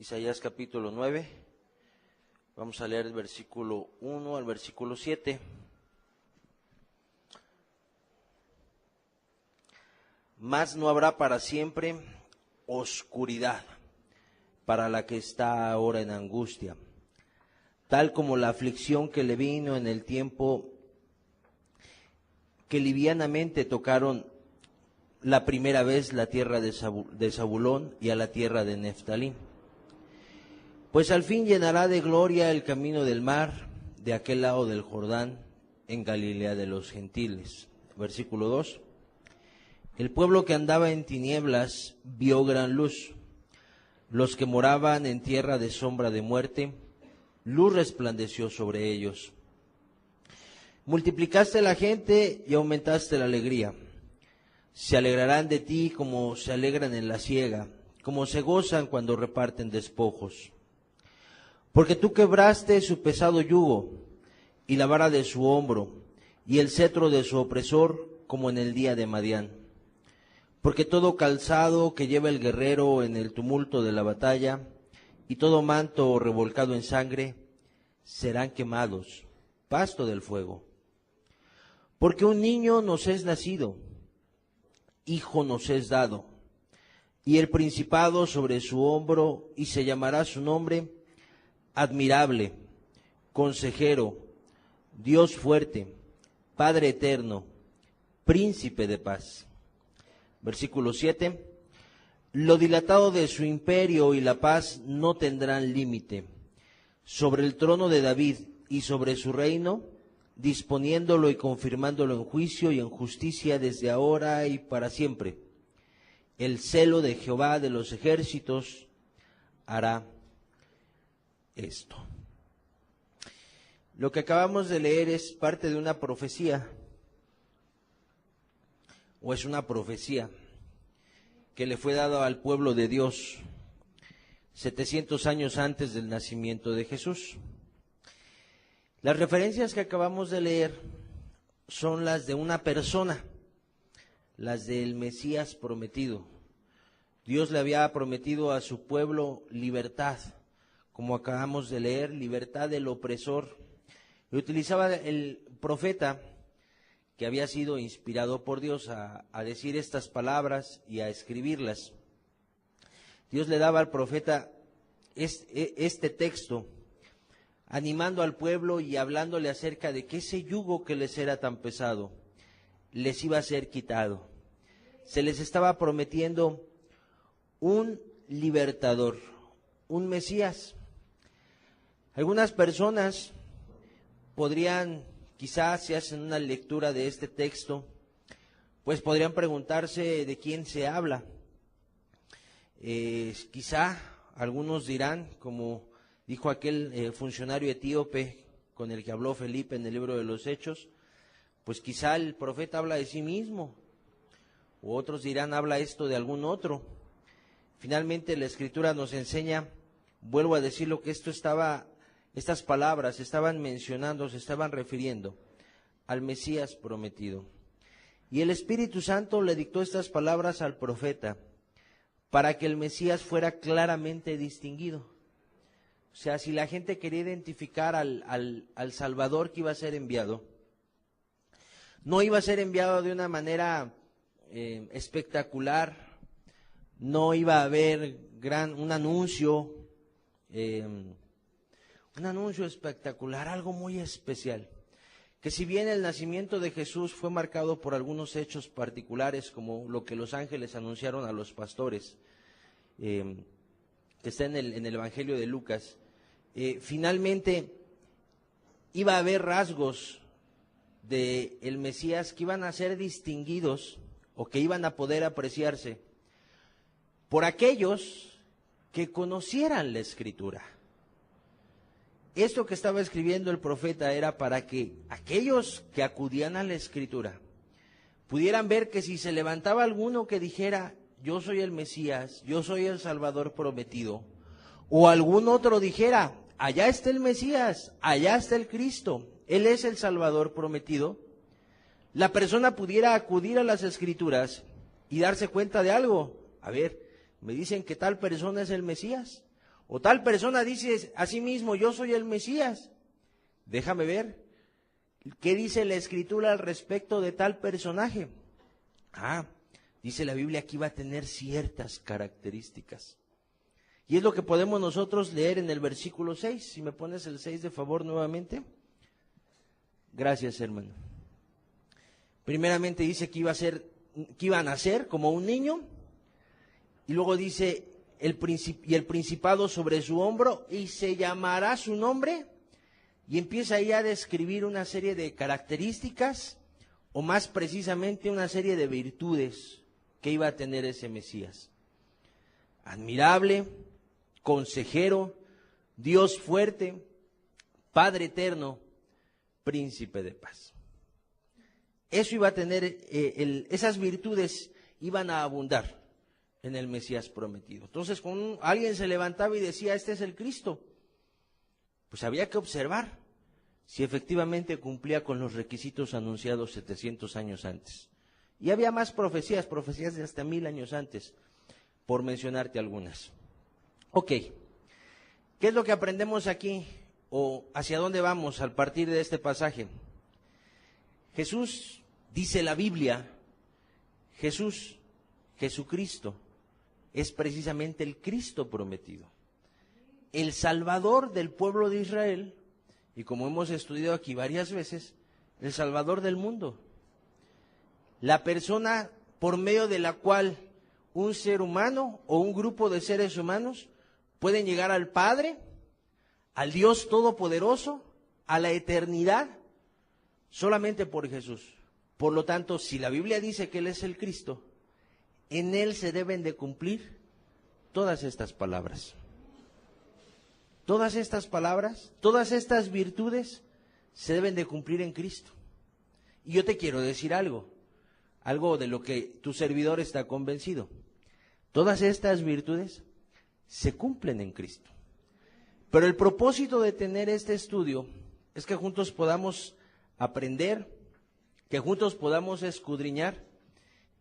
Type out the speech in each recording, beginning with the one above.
Isaías capítulo 9, vamos a leer el versículo 1 al versículo 7. Mas no habrá para siempre oscuridad para la que está ahora en angustia, tal como la aflicción que le vino en el tiempo que livianamente tocaron la primera vez la tierra de Zabulón y a la tierra de Neftalí. Pues al fin llenará de gloria el camino del mar, de aquel lado del Jordán, en Galilea de los gentiles. Versículo 2. El pueblo que andaba en tinieblas vio gran luz. Los que moraban en tierra de sombra de muerte, luz resplandeció sobre ellos. Multiplicaste la gente y aumentaste la alegría. Se alegrarán de ti como se alegran en la siega, como se gozan cuando reparten despojos. Porque tú quebraste su pesado yugo y la vara de su hombro y el cetro de su opresor, como en el día de Madián. Porque todo calzado que lleva el guerrero en el tumulto de la batalla y todo manto revolcado en sangre serán quemados, pasto del fuego. Porque un niño nos es nacido, hijo nos es dado, y el principado sobre su hombro, y se llamará su nombre Admirable, Consejero, Dios fuerte, Padre eterno, Príncipe de paz. Versículo 7. Lo dilatado de su imperio y la paz no tendrán límite sobre el trono de David y sobre su reino, disponiéndolo y confirmándolo en juicio y en justicia desde ahora y para siempre. El celo de Jehová de los ejércitos hará esto. Lo que acabamos de leer es parte de una profecía, o es una profecía que le fue dada al pueblo de Dios 700 años antes del nacimiento de Jesús. Las referencias que acabamos de leer son las de una persona, las del Mesías prometido. Dios le había prometido a su pueblo libertad, como acabamos de leer, libertad del opresor. Y utilizaba el profeta que había sido inspirado por Dios a decir estas palabras y a escribirlas. Dios le daba al profeta este texto, animando al pueblo y hablándole acerca de que ese yugo que les era tan pesado les iba a ser quitado. Se les estaba prometiendo un libertador, un Mesías. Algunas personas podrían, quizás si hacen una lectura de este texto, pues podrían preguntarse de quién se habla. Quizá algunos dirán, como dijo aquel funcionario etíope con el que habló Felipe en el libro de los Hechos, pues quizá el profeta habla de sí mismo, u otros dirán habla esto de algún otro. Finalmente la Escritura nos enseña, vuelvo a decir lo que estas palabras estaban mencionando, se estaban refiriendo al Mesías prometido. Y el Espíritu Santo le dictó estas palabras al profeta para que el Mesías fuera claramente distinguido. O sea, si la gente quería identificar al Salvador que iba a ser enviado, no iba a ser enviado de una manera espectacular, no iba a haber un anuncio espectacular, algo muy especial. Que si bien el nacimiento de Jesús fue marcado por algunos hechos particulares, como lo que los ángeles anunciaron a los pastores, que está en el Evangelio de Lucas, finalmente iba a haber rasgos del Mesías que iban a ser distinguidos o que iban a poder apreciarse por aquellos que conocieran la Escritura. Esto que estaba escribiendo el profeta era para que aquellos que acudían a la Escritura pudieran ver que si se levantaba alguno que dijera, yo soy el Mesías, yo soy el Salvador prometido, o algún otro dijera, allá está el Mesías, allá está el Cristo, Él es el Salvador prometido, la persona pudiera acudir a las Escrituras y darse cuenta de algo. A ver, me dicen que tal persona es el Mesías, O tal persona dice a sí mismo, yo soy el Mesías. Déjame ver qué dice la Escritura al respecto de tal personaje. Dice la Biblia que iba a tener ciertas características. Y es lo que podemos nosotros leer en el versículo 6. Si me pones el 6 de favor nuevamente. Gracias, hermano. Primeramente dice que iba a nacer como un niño. Y luego dice, el principado sobre su hombro, y se llamará su nombre. Y empieza ahí a describir una serie de características, o más precisamente una serie de virtudes que iba a tener ese Mesías. Admirable, consejero, Dios fuerte, Padre eterno, príncipe de paz. Eso iba a tener, esas virtudes iban a abundar en el Mesías prometido. Entonces, cuando alguien se levantaba y decía, este es el Cristo, pues había que observar si efectivamente cumplía con los requisitos anunciados 700 años antes. Y había más profecías de hasta 1000 años antes, por mencionarte algunas. Ok, ¿qué es lo que aprendemos aquí? ¿O hacia dónde vamos al partir de este pasaje? Jesús, dice la Biblia, Jesucristo, es precisamente el Cristo prometido, el Salvador del pueblo de Israel, y como hemos estudiado aquí varias veces, el Salvador del mundo. La persona por medio de la cual un ser humano o un grupo de seres humanos pueden llegar al Padre, al Dios Todopoderoso, a la eternidad, solamente por Jesús. Por lo tanto, si la Biblia dice que Él es el Cristo, en Él se deben de cumplir todas estas palabras. Todas estas palabras, todas estas virtudes se deben de cumplir en Cristo. Y yo te quiero decir algo de lo que tu servidor está convencido. Todas estas virtudes se cumplen en Cristo. Pero el propósito de tener este estudio es que juntos podamos aprender, que juntos podamos escudriñar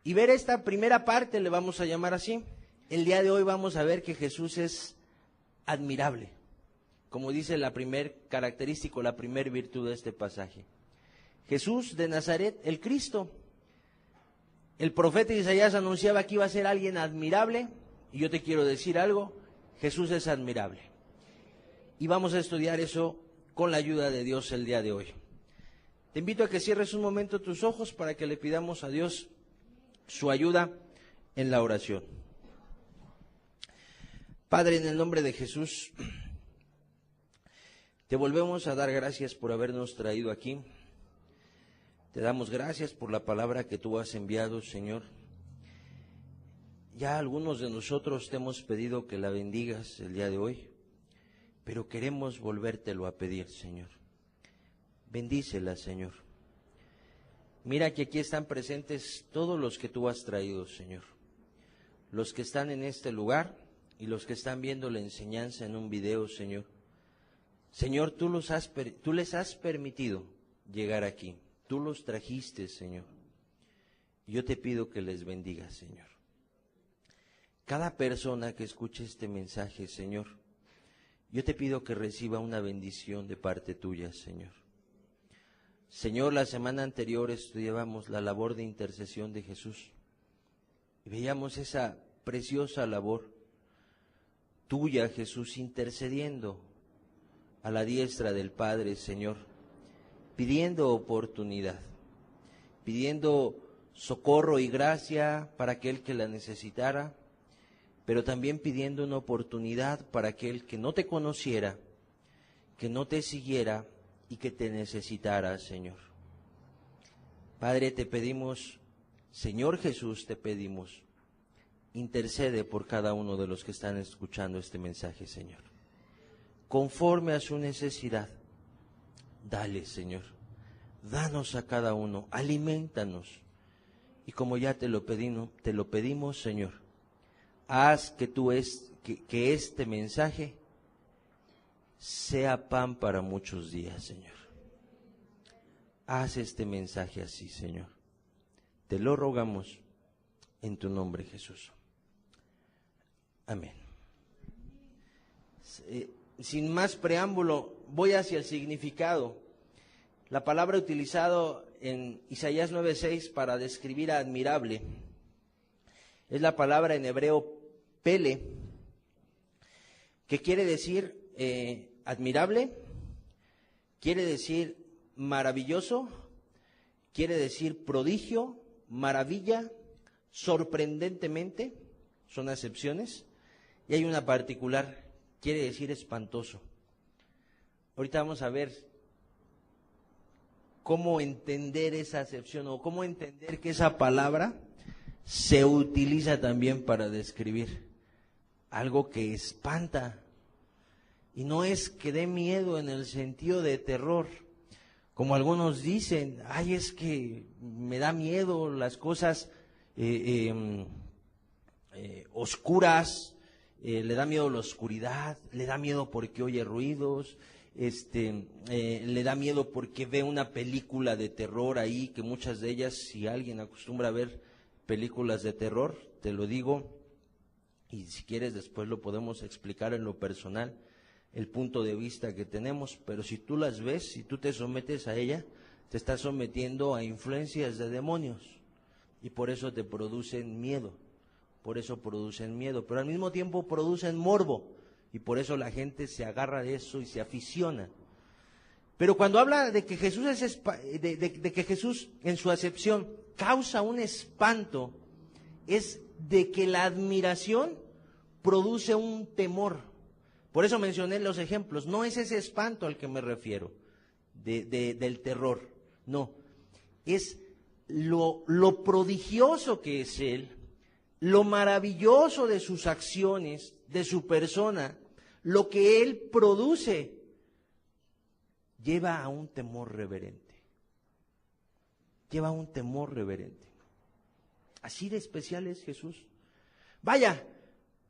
y ver esta primera parte, le vamos a llamar así. El día de hoy vamos a ver que Jesús es admirable, como dice la primer característica, la primer virtud de este pasaje. Jesús de Nazaret, el Cristo. El profeta Isaías anunciaba que iba a ser alguien admirable, y yo te quiero decir algo, Jesús es admirable. Y vamos a estudiar eso con la ayuda de Dios el día de hoy. Te invito a que cierres un momento tus ojos para que le pidamos a Dios su ayuda en la oración. Padre, en el nombre de Jesús, te volvemos a dar gracias por habernos traído aquí. Te damos gracias por la palabra que tú has enviado, Señor. Ya algunos de nosotros te hemos pedido que la bendigas el día de hoy, pero queremos volvértelo a pedir, Señor. Bendícela, Señor. Mira que aquí están presentes todos los que tú has traído, Señor. Los que están en este lugar y los que están viendo la enseñanza en un video, Señor. Señor, tú les has permitido llegar aquí. Tú los trajiste, Señor. Yo te pido que les bendigas, Señor. Cada persona que escuche este mensaje, Señor, yo te pido que reciba una bendición de parte tuya, Señor. Señor, la semana anterior estudiábamos la labor de intercesión de Jesús y veíamos esa preciosa labor tuya, Jesús, intercediendo a la diestra del Padre, Señor, pidiendo oportunidad, pidiendo socorro y gracia para aquel que la necesitara, pero también pidiendo una oportunidad para aquel que no te conociera, que no te siguiera y que te necesitara, Señor. Padre, te pedimos, Señor Jesús, te pedimos, intercede por cada uno de los que están escuchando este mensaje, Señor. Conforme a su necesidad, dale, Señor, danos a cada uno, alimentanos. Y como ya te lo pedimos, Señor, haz que este mensaje sea pan para muchos días, Señor. Haz este mensaje así, Señor. Te lo rogamos en tu nombre, Jesús. Amén. Sin más preámbulo, voy hacia el significado. La palabra utilizada en Isaías 9:6 para describir a admirable es la palabra en hebreo pele, que quiere decir admirable, quiere decir maravilloso, quiere decir prodigio, maravilla, sorprendentemente, son acepciones, y hay una particular, quiere decir espantoso. Ahorita vamos a ver cómo entender esa acepción o cómo entender que esa palabra se utiliza también para describir algo que espanta. Y no es que dé miedo en el sentido de terror, como algunos dicen, ay, es que me da miedo las cosas oscuras, le da miedo la oscuridad, le da miedo porque oye ruidos, le da miedo porque ve una película de terror ahí, que muchas de ellas, si alguien acostumbra a ver películas de terror, te lo digo, y si quieres después lo podemos explicar en lo personal, el punto de vista que tenemos, pero si tú las ves, si tú te sometes a ella, te estás sometiendo a influencias de demonios, y por eso te producen miedo, pero al mismo tiempo producen morbo, y por eso la gente se agarra de eso y se aficiona. Pero cuando habla de que Jesús de que Jesús en su acepción causa un espanto, es de que la admiración produce un temor. Por eso mencioné los ejemplos. No es ese espanto al que me refiero, del terror. No, es lo prodigioso que es Él, lo maravilloso de sus acciones, de su persona, lo que Él produce, lleva a un temor reverente. Lleva a un temor reverente. Así de especial es Jesús. Vaya,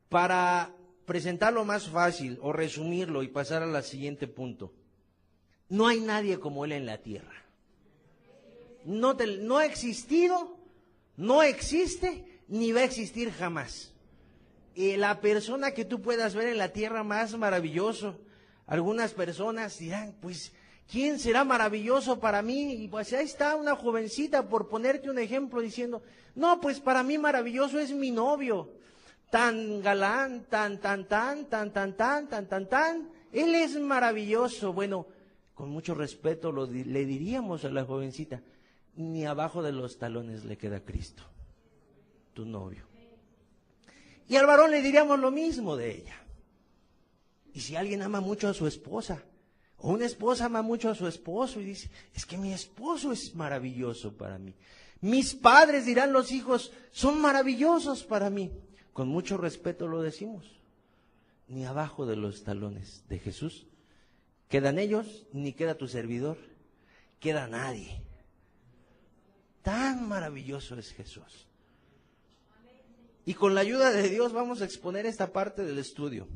para presentarlo más fácil o resumirlo y pasar al siguiente punto. No hay nadie como Él en la tierra. No ha existido, no existe, ni va a existir jamás. La persona que tú puedas ver en la tierra más maravilloso. Algunas personas dirán, pues, ¿quién será maravilloso para mí? Y pues ahí está una jovencita, por ponerte un ejemplo, diciendo, no, pues para mí maravilloso es mi novio. Tan galán, tan, él es maravilloso. Bueno, con mucho respeto le diríamos a la jovencita, ni abajo de los talones le queda Cristo, tu novio. Y al varón le diríamos lo mismo de ella. Y si alguien ama mucho a su esposa, o una esposa ama mucho a su esposo y dice, es que mi esposo es maravilloso para mí. Mis padres, dirán los hijos, son maravillosos para mí. Con mucho respeto lo decimos. Ni abajo de los talones de Jesús quedan ellos, ni queda tu servidor, queda nadie. Tan maravilloso es Jesús. Y con la ayuda de Dios vamos a exponer esta parte del estudio.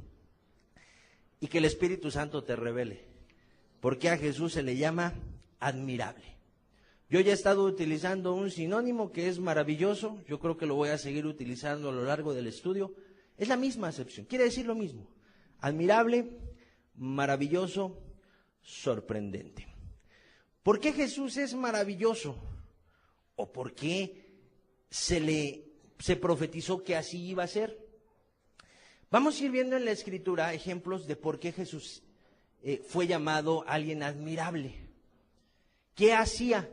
Y que el Espíritu Santo te revele por qué a Jesús se le llama admirable. Yo ya he estado utilizando un sinónimo que es maravilloso, yo creo que lo voy a seguir utilizando a lo largo del estudio. Es la misma acepción, quiere decir lo mismo. Admirable, maravilloso, sorprendente. ¿Por qué Jesús es maravilloso? ¿O por qué se profetizó que así iba a ser? Vamos a ir viendo en la Escritura ejemplos de por qué Jesús fue llamado alguien admirable. ¿Qué hacía?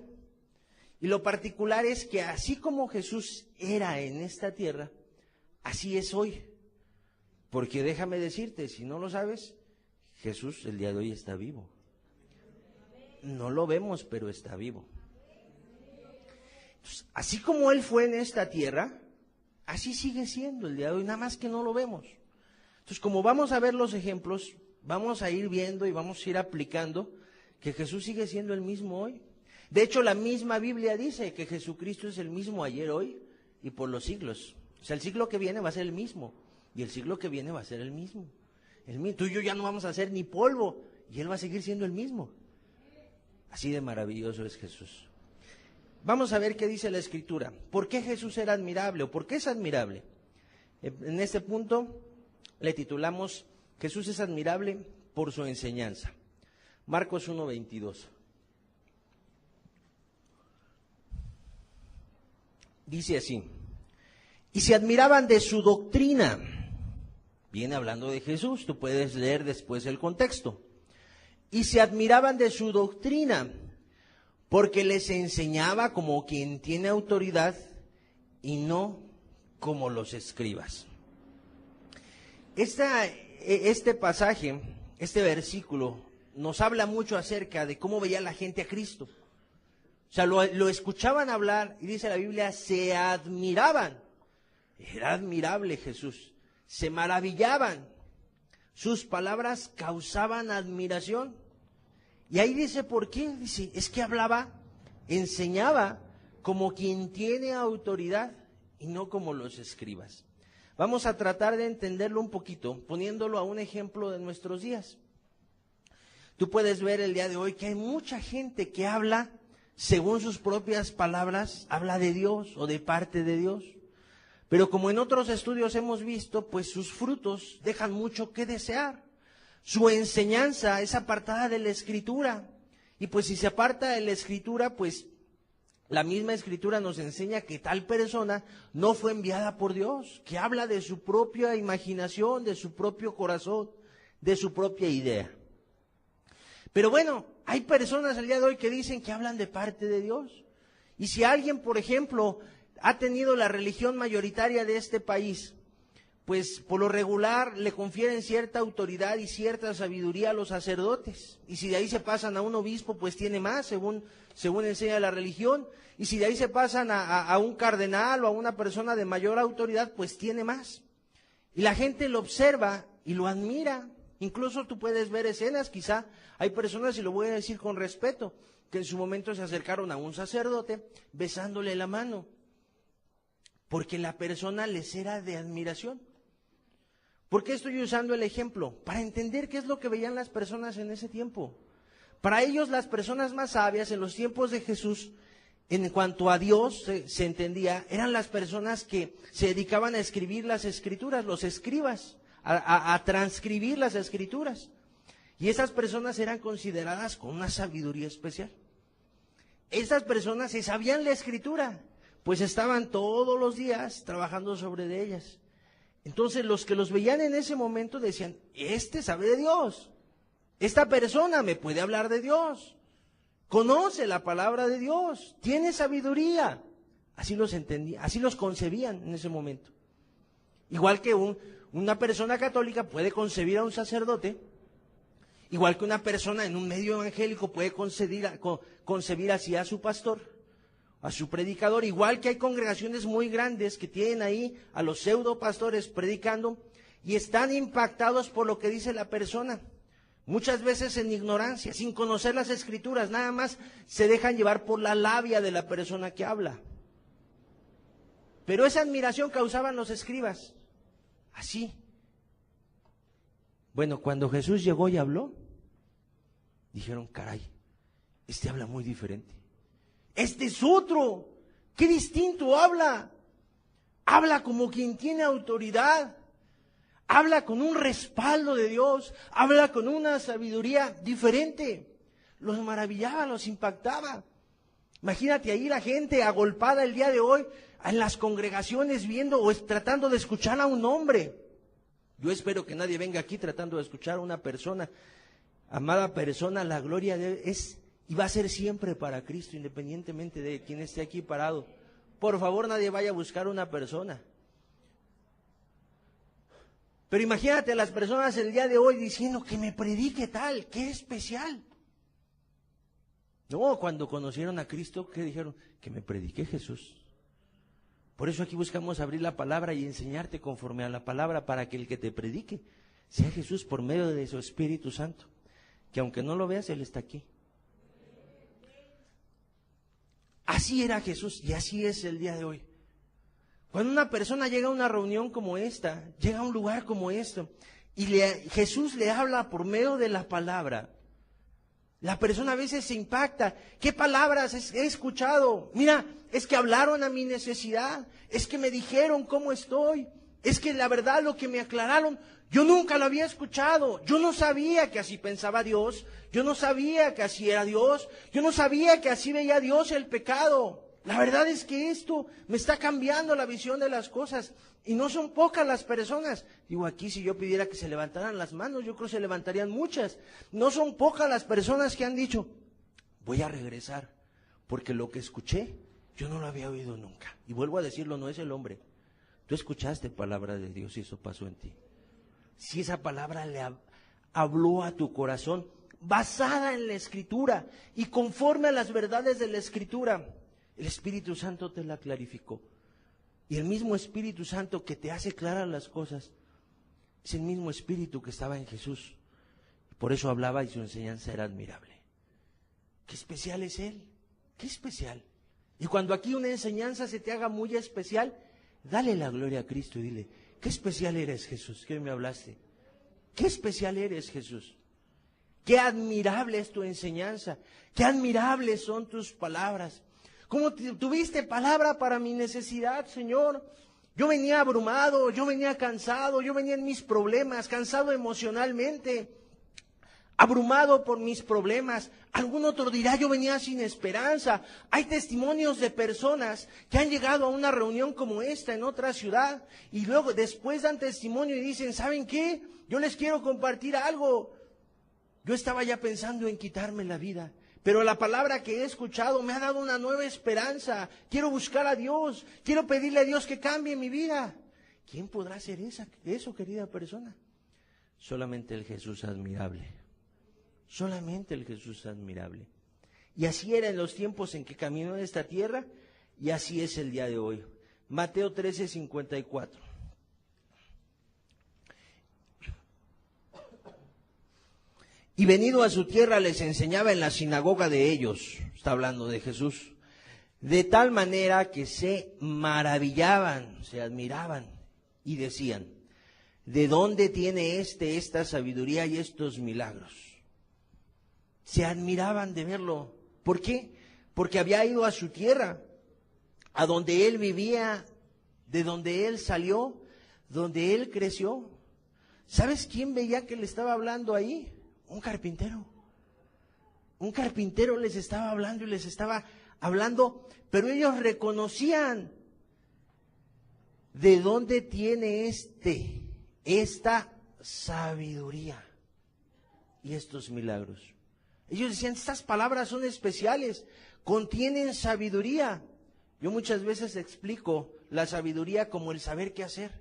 Y lo particular es que así como Jesús era en esta tierra, así es hoy. Porque déjame decirte, si no lo sabes, Jesús el día de hoy está vivo. No lo vemos, pero está vivo. Entonces, así como Él fue en esta tierra, así sigue siendo el día de hoy, nada más que no lo vemos. Entonces, como vamos a ver los ejemplos, vamos a ir viendo y vamos a ir aplicando que Jesús sigue siendo el mismo hoy. De hecho, la misma Biblia dice que Jesucristo es el mismo ayer, hoy y por los siglos. O sea, el siglo que viene va a ser el mismo y el siglo que viene va a ser el mismo. Tú y yo ya no vamos a ser ni polvo y Él va a seguir siendo el mismo. Así de maravilloso es Jesús. Vamos a ver qué dice la Escritura. ¿Por qué Jesús era admirable o por qué es admirable? En este punto le titulamos Jesús es admirable por su enseñanza. Marcos 1:22. Dice así: y se admiraban de su doctrina. Viene hablando de Jesús, tú puedes leer después el contexto. Y se admiraban de su doctrina, porque les enseñaba como quien tiene autoridad y no como los escribas. Este pasaje, este versículo, nos habla mucho acerca de cómo veía la gente a Cristo. O sea, lo escuchaban hablar y dice la Biblia, se admiraban. Era admirable Jesús. Se maravillaban. Sus palabras causaban admiración. Y ahí dice, ¿por qué? Dice, es que hablaba, enseñaba como quien tiene autoridad y no como los escribas. Vamos a tratar de entenderlo un poquito, poniéndolo a un ejemplo de nuestros días. Tú puedes ver el día de hoy que hay mucha gente que habla según sus propias palabras, habla de Dios o de parte de Dios. Pero como en otros estudios hemos visto, pues sus frutos dejan mucho que desear. Su enseñanza es apartada de la Escritura. Y pues si se aparta de la Escritura, pues la misma Escritura nos enseña que tal persona no fue enviada por Dios, que habla de su propia imaginación, de su propio corazón, de su propia idea. Pero bueno, hay personas el día de hoy que dicen que hablan de parte de Dios. Y si alguien, por ejemplo, ha tenido la religión mayoritaria de este país, pues por lo regular le confieren cierta autoridad y cierta sabiduría a los sacerdotes. Y si de ahí se pasan a un obispo, pues tiene más, según enseña la religión. Y si de ahí se pasan a un cardenal o a una persona de mayor autoridad, pues tiene más. Y la gente lo observa y lo admira. Incluso tú puedes ver escenas, quizá hay personas, y lo voy a decir con respeto, que en su momento se acercaron a un sacerdote besándole la mano, porque la persona les era de admiración. ¿Por qué estoy usando el ejemplo? Para entender qué es lo que veían las personas en ese tiempo. Para ellos, las personas más sabias en los tiempos de Jesús, en cuanto a Dios se entendía, eran las personas que se dedicaban a escribir las escrituras, los escribas, a transcribir las escrituras. Y esas personas eran consideradas con una sabiduría especial. Esas personas se sabían la escritura, pues estaban todos los días trabajando sobre de ellas. Entonces los que los veían en ese momento decían, este sabe de Dios, esta persona me puede hablar de Dios, conoce la palabra de Dios, tiene sabiduría. Así los entendían, así los concebían en ese momento. Igual que una persona católica puede concebir a un sacerdote, igual que una persona en un medio evangélico puede concebir así a su pastor, a su predicador, igual que hay congregaciones muy grandes que tienen ahí a los pseudo pastores predicando y están impactados por lo que dice la persona, muchas veces en ignorancia, sin conocer las escrituras, nada más se dejan llevar por la labia de la persona que habla. Pero esa admiración causaban los escribas, así. Bueno, cuando Jesús llegó y habló, dijeron, caray, este habla muy diferente. Este es otro, qué distinto habla. Habla como quien tiene autoridad. Habla con un respaldo de Dios. Habla con una sabiduría diferente. Los maravillaba, los impactaba. Imagínate ahí la gente agolpada el día de hoy en las congregaciones viendo o tratando de escuchar a un hombre. Yo espero que nadie venga aquí tratando de escuchar a una persona. Amada persona, la gloria es y va a ser siempre para Cristo, independientemente de quien esté aquí parado. Por favor, nadie vaya a buscar una persona. Pero imagínate a las personas el día de hoy diciendo que me predique tal, qué especial. No, cuando conocieron a Cristo, ¿qué dijeron? Que me predique Jesús. Por eso aquí buscamos abrir la palabra y enseñarte conforme a la palabra para que el que te predique sea Jesús por medio de su Espíritu Santo. Que aunque no lo veas, Él está aquí. Así era Jesús y así es el día de hoy. Cuando una persona llega a una reunión como esta, llega a un lugar como esto, y Jesús le habla por medio de la palabra, la persona a veces se impacta. ¿Qué palabras he escuchado? Mira, es que hablaron a mi necesidad, es que me dijeron cómo estoy. Es que la verdad lo que me aclararon, yo nunca lo había escuchado. Yo no sabía que así pensaba Dios. Yo no sabía que así era Dios. Yo no sabía que así veía Dios el pecado. La verdad es que esto me está cambiando la visión de las cosas. Y no son pocas las personas. Digo, aquí si yo pidiera que se levantaran las manos, yo creo que se levantarían muchas. No son pocas las personas que han dicho, voy a regresar, porque lo que escuché, yo no lo había oído nunca. Y vuelvo a decirlo, no es el hombre. Tú escuchaste palabra de Dios y eso pasó en ti. Si esa palabra le habló a tu corazón, basada en la Escritura y conforme a las verdades de la Escritura, el Espíritu Santo te la clarificó. Y el mismo Espíritu Santo que te hace claras las cosas, es el mismo Espíritu que estaba en Jesús. Por eso hablaba y su enseñanza era admirable. Qué especial es Él, qué especial. Y cuando aquí una enseñanza se te haga muy especial, dale la gloria a Cristo y dile, qué especial eres, Jesús, que hoy me hablaste. Qué especial eres, Jesús. Qué admirable es tu enseñanza, qué admirables son tus palabras. Cómo tuviste palabra para mi necesidad, Señor. Yo venía abrumado, yo venía cansado, yo venía en mis problemas, cansado emocionalmente, abrumado por mis problemas. Algún otro dirá, yo venía sin esperanza. Hay testimonios de personas que han llegado a una reunión como esta en otra ciudad y luego después dan testimonio y dicen, ¿saben qué? Yo les quiero compartir algo. Yo estaba ya pensando en quitarme la vida, pero la palabra que he escuchado me ha dado una nueva esperanza. Quiero buscar a Dios, quiero pedirle a Dios que cambie mi vida. ¿Quién podrá hacer eso, querida persona? Solamente el Jesús admirable. Solamente el Jesús admirable. Y así era en los tiempos en que caminó en esta tierra, y así es el día de hoy. Mateo 13:54. Y venido a su tierra les enseñaba en la sinagoga de ellos, está hablando de Jesús, de tal manera que se maravillaban, se admiraban y decían, ¿de dónde tiene esta sabiduría y estos milagros? Se admiraban de verlo. ¿Por qué? Porque había ido a su tierra, a donde él vivía, de donde él salió, donde él creció. ¿Sabes quién veía que le estaba hablando ahí? Un carpintero. Un carpintero les estaba hablando y les estaba hablando, pero ellos reconocían de dónde tiene esta sabiduría y estos milagros. Ellos decían, estas palabras son especiales, contienen sabiduría. Yo muchas veces explico la sabiduría como el saber qué hacer.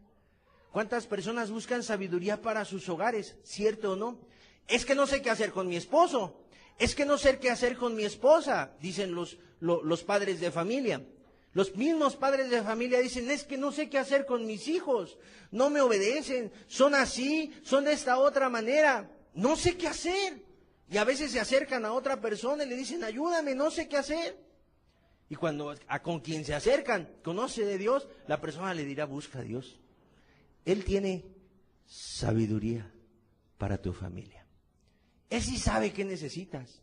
¿Cuántas personas buscan sabiduría para sus hogares? ¿Cierto o no? Es que no sé qué hacer con mi esposo. Es que no sé qué hacer con mi esposa, dicen los padres de familia. Los mismos padres de familia dicen, es que no sé qué hacer con mis hijos. No me obedecen, son así, son de esta otra manera. No sé qué hacer. Y a veces se acercan a otra persona y le dicen, ayúdame, no sé qué hacer. Y cuando con quien se acercan, conoce de Dios, la persona le dirá, busca a Dios. Él tiene sabiduría para tu familia. Él sí sabe qué necesitas.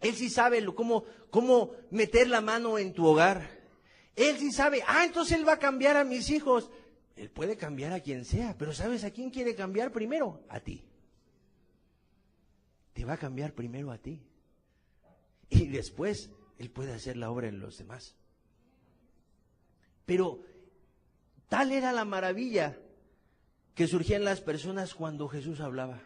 Él sí sabe cómo meter la mano en tu hogar. Él sí sabe, entonces Él va a cambiar a mis hijos. Él puede cambiar a quien sea, pero ¿sabes a quién quiere cambiar primero? A ti. Te va a cambiar primero a ti. Y después Él puede hacer la obra en los demás. Pero tal era la maravilla que surgía en las personas cuando Jesús hablaba.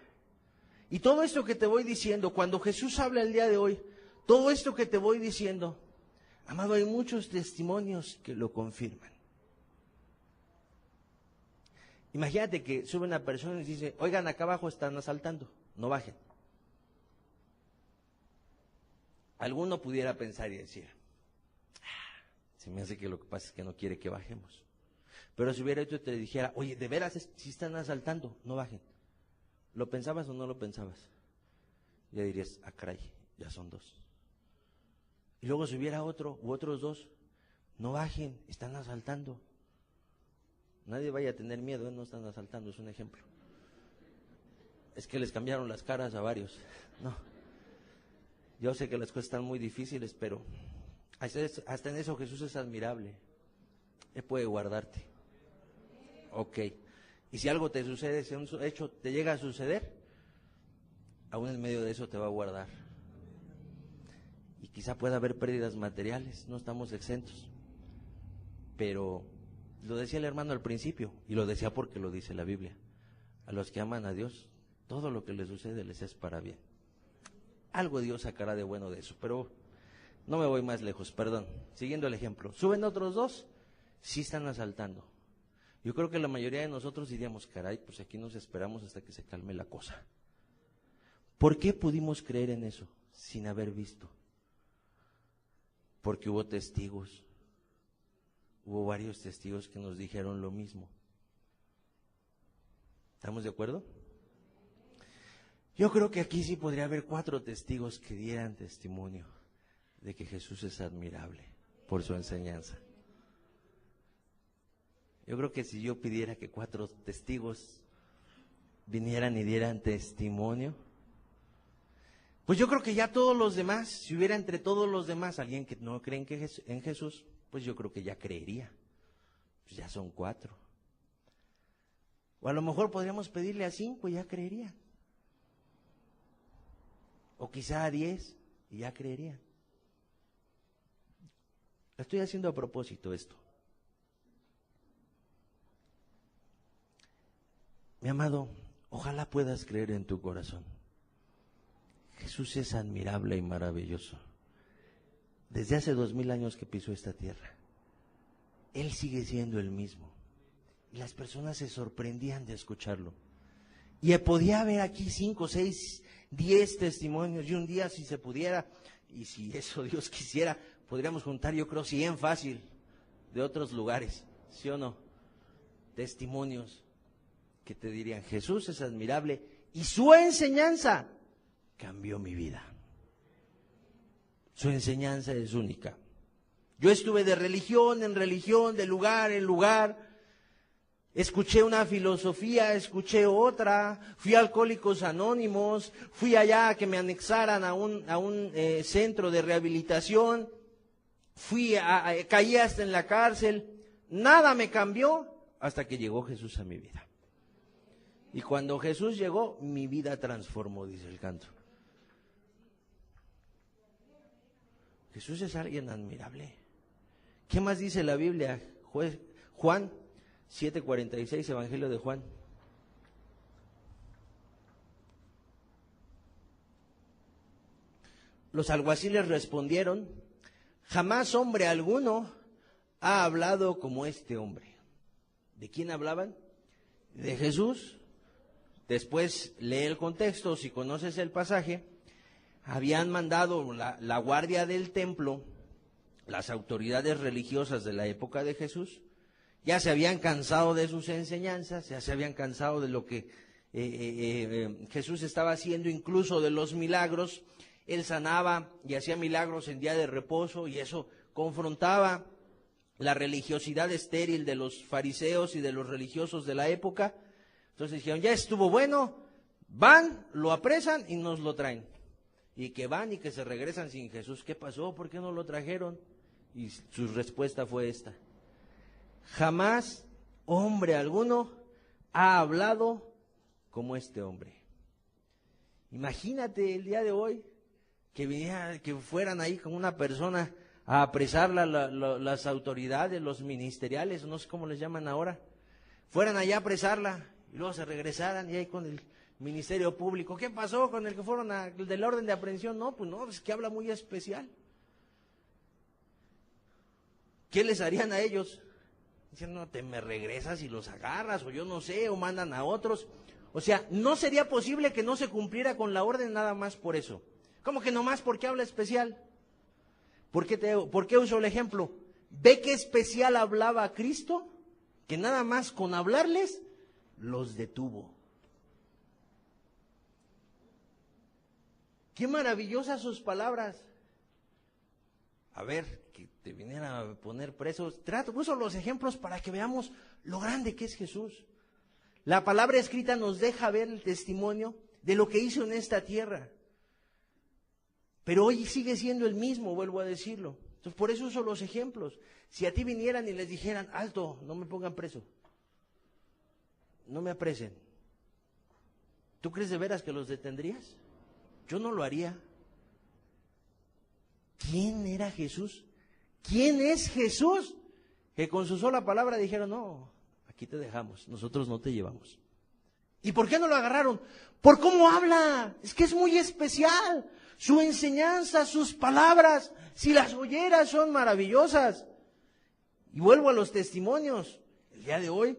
Y todo esto que te voy diciendo, cuando Jesús habla el día de hoy, todo esto que te voy diciendo, amado, hay muchos testimonios que lo confirman. Imagínate que sube una persona y dice, oigan, acá abajo están asaltando, no bajen. Alguno pudiera pensar y decir, se me hace que lo que pasa es que no quiere que bajemos. Pero si hubiera hecho te dijera, oye, de veras, si están asaltando, no bajen. ¿Lo pensabas o no lo pensabas? Ya dirías, caray, ya son dos. Y luego si hubiera otro u otros dos, no bajen, están asaltando. Nadie vaya a tener miedo, no están asaltando, es un ejemplo. Es que les cambiaron las caras a varios. No. Yo sé que las cosas están muy difíciles, pero hasta en eso Jesús es admirable. Él puede guardarte. Ok. Y si algo te sucede, si un hecho te llega a suceder, aún en medio de eso te va a guardar. Y quizá pueda haber pérdidas materiales, no estamos exentos. Pero lo decía el hermano al principio, y lo decía porque lo dice la Biblia. A los que aman a Dios, todo lo que les sucede les es para bien. Algo Dios sacará de bueno de eso, pero no me voy más lejos, perdón. Siguiendo el ejemplo, suben otros dos, sí están asaltando. Yo creo que la mayoría de nosotros diríamos, caray, pues aquí nos esperamos hasta que se calme la cosa. ¿Por qué pudimos creer en eso sin haber visto? Porque hubo testigos. Hubo varios testigos que nos dijeron lo mismo. ¿Estamos de acuerdo? Yo creo que aquí sí podría haber 4 testigos que dieran testimonio de que Jesús es admirable por su enseñanza. Yo creo que si yo pidiera que 4 testigos vinieran y dieran testimonio, pues yo creo que ya todos los demás, si hubiera entre todos los demás alguien que no cree en Jesús, pues yo creo que ya creería. Pues ya son 4. O a lo mejor podríamos pedirle a 5 y ya creerían. O quizá a 10 y ya creerían. Estoy haciendo a propósito esto. Mi amado, ojalá puedas creer en tu corazón. Jesús es admirable y maravilloso. Desde hace 2000 años que pisó esta tierra, Él sigue siendo el mismo. Y las personas se sorprendían de escucharlo. Y podía haber aquí 5, 6, 10 testimonios. Y un día, si se pudiera, y si eso Dios quisiera, podríamos juntar, yo creo, 100 fácil, de otros lugares. ¿Sí o no? Testimonios que te dirían, Jesús es admirable y su enseñanza cambió mi vida. Su enseñanza es única. Yo estuve de religión en religión, de lugar en lugar. Escuché una filosofía, escuché otra. Fui a Alcohólicos Anónimos. Fui allá a que me anexaran a un centro de rehabilitación. Caí hasta en la cárcel. Nada me cambió hasta que llegó Jesús a mi vida. Y cuando Jesús llegó, mi vida transformó, dice el canto. Jesús es alguien admirable. ¿Qué más dice la Biblia? Juan 7:46, Evangelio de Juan. Los alguaciles respondieron, jamás hombre alguno ha hablado como este hombre. ¿De quién hablaban? De Jesús. Después lee el contexto, si conoces el pasaje. Habían mandado la guardia del templo, las autoridades religiosas de la época de Jesús, ya se habían cansado de sus enseñanzas, ya se habían cansado de lo que Jesús estaba haciendo, incluso de los milagros. Él sanaba y hacía milagros en día de reposo, y eso confrontaba la religiosidad estéril de los fariseos y de los religiosos de la época. Entonces dijeron, ya estuvo bueno, van, lo apresan y nos lo traen. Y que van y que se regresan sin Jesús. ¿Qué pasó? ¿Por qué no lo trajeron? Y su respuesta fue esta: jamás hombre alguno ha hablado como este hombre. Imagínate el día de hoy que fueran ahí con una persona a apresarla las autoridades, los ministeriales, no sé cómo les llaman ahora, fueran allá a apresarla y luego se regresaran y ahí con el Ministerio Público. ¿Qué pasó con el que fueron del orden de aprehensión? No, pues no, es que habla muy especial. ¿Qué les harían a ellos? Dicen, no, te me regresas y los agarras, o yo no sé, o mandan a otros. O sea, no sería posible que no se cumpliera con la orden nada más por eso. ¿Cómo que nomás porque habla especial? ¿Por qué uso el ejemplo? ¿Ve qué especial hablaba Cristo? Que nada más con hablarles los detuvo. Qué maravillosas sus palabras. A ver, que te vinieran a poner presos. Uso los ejemplos para que veamos lo grande que es Jesús. La palabra escrita nos deja ver el testimonio de lo que hizo en esta tierra. Pero hoy sigue siendo el mismo, vuelvo a decirlo. Entonces, por eso uso los ejemplos. Si a ti vinieran y les dijeran, alto, no me pongan preso. no me apresen. ¿Tú crees de veras que los detendrías? Yo no lo haría. ¿Quién era Jesús? ¿Quién es Jesús? Que con su sola palabra dijeron, no, aquí te dejamos, nosotros no te llevamos. ¿Y por qué no lo agarraron? Por cómo habla, es que es muy especial. Su enseñanza, sus palabras, si las oyeras son maravillosas. Y vuelvo a los testimonios. El día de hoy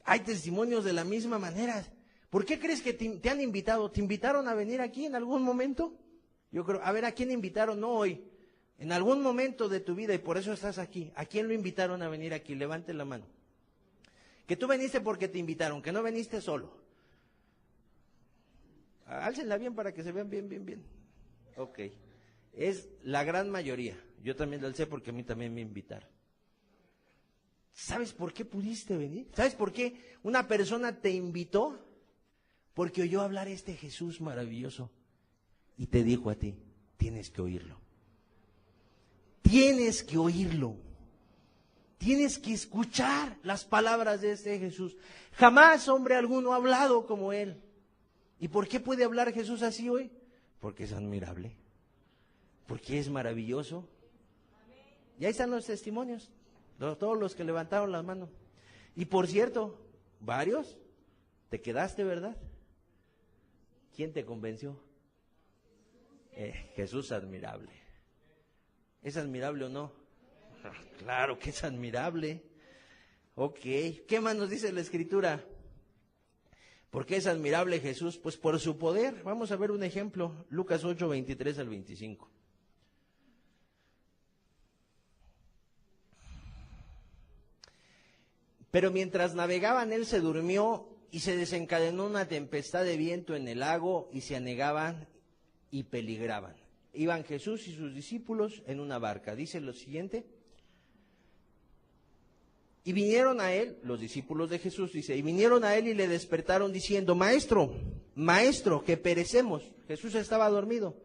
hay testimonios de la misma manera. ¿Por qué crees que te han invitado? ¿Te invitaron a venir aquí en algún momento? Yo creo, a ver, ¿a quién invitaron? No hoy. En algún momento de tu vida, y por eso estás aquí. ¿A quién lo invitaron a venir aquí? Levante la mano. Que tú viniste porque te invitaron, que no viniste solo. Álcenla bien para que se vean bien. Ok. Es la gran mayoría. Yo también la alcé porque a mí también me invitaron. ¿Sabes por qué pudiste venir? ¿Sabes por qué una persona te invitó? Porque oyó hablar este Jesús maravilloso y te dijo a ti, tienes que oírlo. Tienes que oírlo. Tienes que escuchar las palabras de este Jesús. Jamás hombre alguno ha hablado como él. ¿Y por qué puede hablar Jesús así hoy? Porque es admirable. Porque es maravilloso. Y ahí están los testimonios. Todos los que levantaron la mano. Y por cierto, varios, te quedaste, ¿verdad? ¿Quién te convenció? Jesús admirable. ¿Es admirable o no? Claro que es admirable. Ok, ¿qué más nos dice la Escritura? ¿Por qué es admirable Jesús? Pues por su poder. Vamos a ver un ejemplo, Lucas 8, 23 al 25. Pero mientras navegaban, él se durmió y se desencadenó una tempestad de viento en el lago y se anegaban y peligraban. Iban Jesús y sus discípulos en una barca. Dice lo siguiente. Y vinieron a él, los discípulos de Jesús, dice, y vinieron a él y le despertaron diciendo, Maestro, Maestro, que perecemos. Jesús estaba dormido,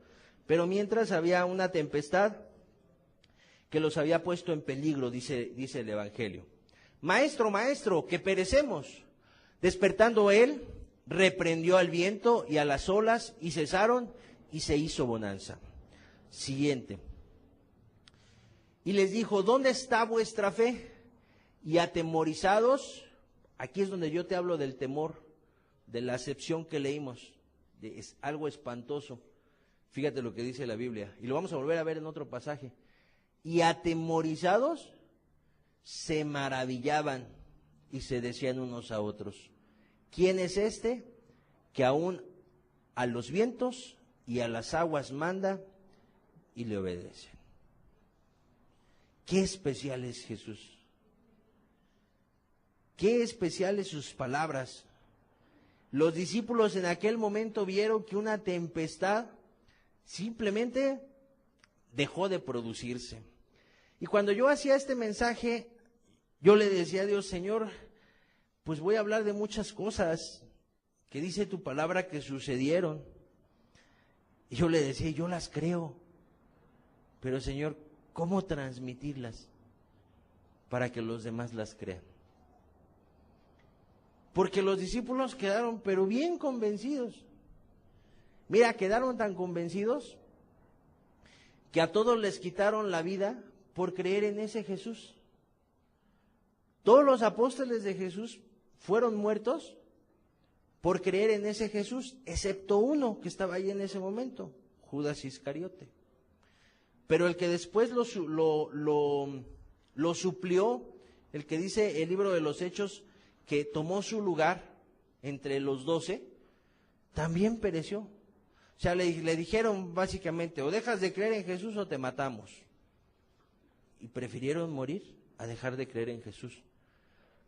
pero mientras había una tempestad que los había puesto en peligro, dice el Evangelio. Maestro, Maestro, que perecemos. Despertando él, reprendió al viento y a las olas y cesaron y se hizo bonanza. Siguiente. Y les dijo, ¿dónde está vuestra fe? Y atemorizados, aquí es donde yo te hablo del temor, de la acepción que leímos, es algo espantoso. Fíjate lo que dice la Biblia, y lo vamos a volver a ver en otro pasaje. Y atemorizados, se maravillaban y se decían unos a otros, ¿quién es este que aún a los vientos y a las aguas manda y le obedecen? Qué especial es Jesús. Qué especiales sus palabras. Los discípulos en aquel momento vieron que una tempestad simplemente dejó de producirse. Y cuando yo hacía este mensaje, yo le decía a Dios, Señor, pues voy a hablar de muchas cosas que dice tu palabra que sucedieron. Y yo le decía, yo las creo, pero Señor, ¿cómo transmitirlas para que los demás las crean? Porque los discípulos quedaron, pero bien convencidos. Mira, quedaron tan convencidos que a todos les quitaron la vida por creer en ese Jesús. Todos los apóstoles de Jesús fueron muertos por creer en ese Jesús, excepto uno que estaba ahí en ese momento, Judas Iscariote. Pero el que después lo suplió, el que dice el libro de los Hechos, que tomó su lugar entre los 12, también pereció. O sea, le dijeron básicamente, o dejas de creer en Jesús o te matamos. Y prefirieron morir a dejar de creer en Jesús.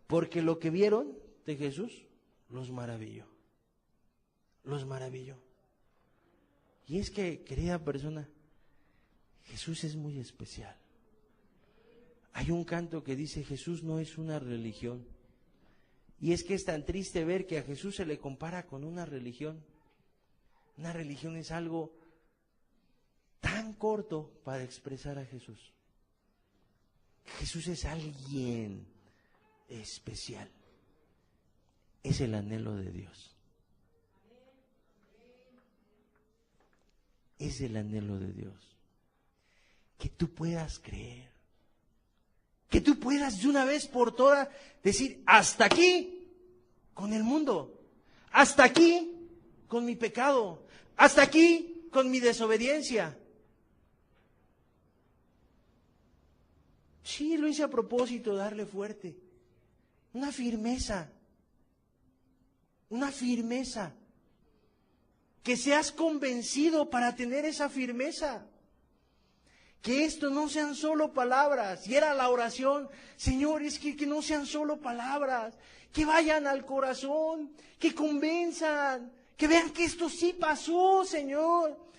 Porque lo que vieron de Jesús los maravilló. Los maravilló. Y es que, querida persona, Jesús es muy especial. Hay un canto que dice, Jesús no es una religión. Y es que es tan triste ver que a Jesús se le compara con una religión. Una religión es algo tan corto para expresar a Jesús. Jesús es alguien especial. Es el anhelo de Dios. Es el anhelo de Dios. Que tú puedas creer. Que tú puedas de una vez por todas decir, hasta aquí con el mundo. Hasta aquí con mi pecado. Hasta aquí con mi desobediencia. Sí, lo hice a propósito, darle fuerte. Una firmeza. Una firmeza. Que seas convencido para tener esa firmeza. Que esto no sean solo palabras. Y era la oración, Señor, es que no sean solo palabras. Que vayan al corazón, que convenzan, que vean que esto sí pasó, Señor.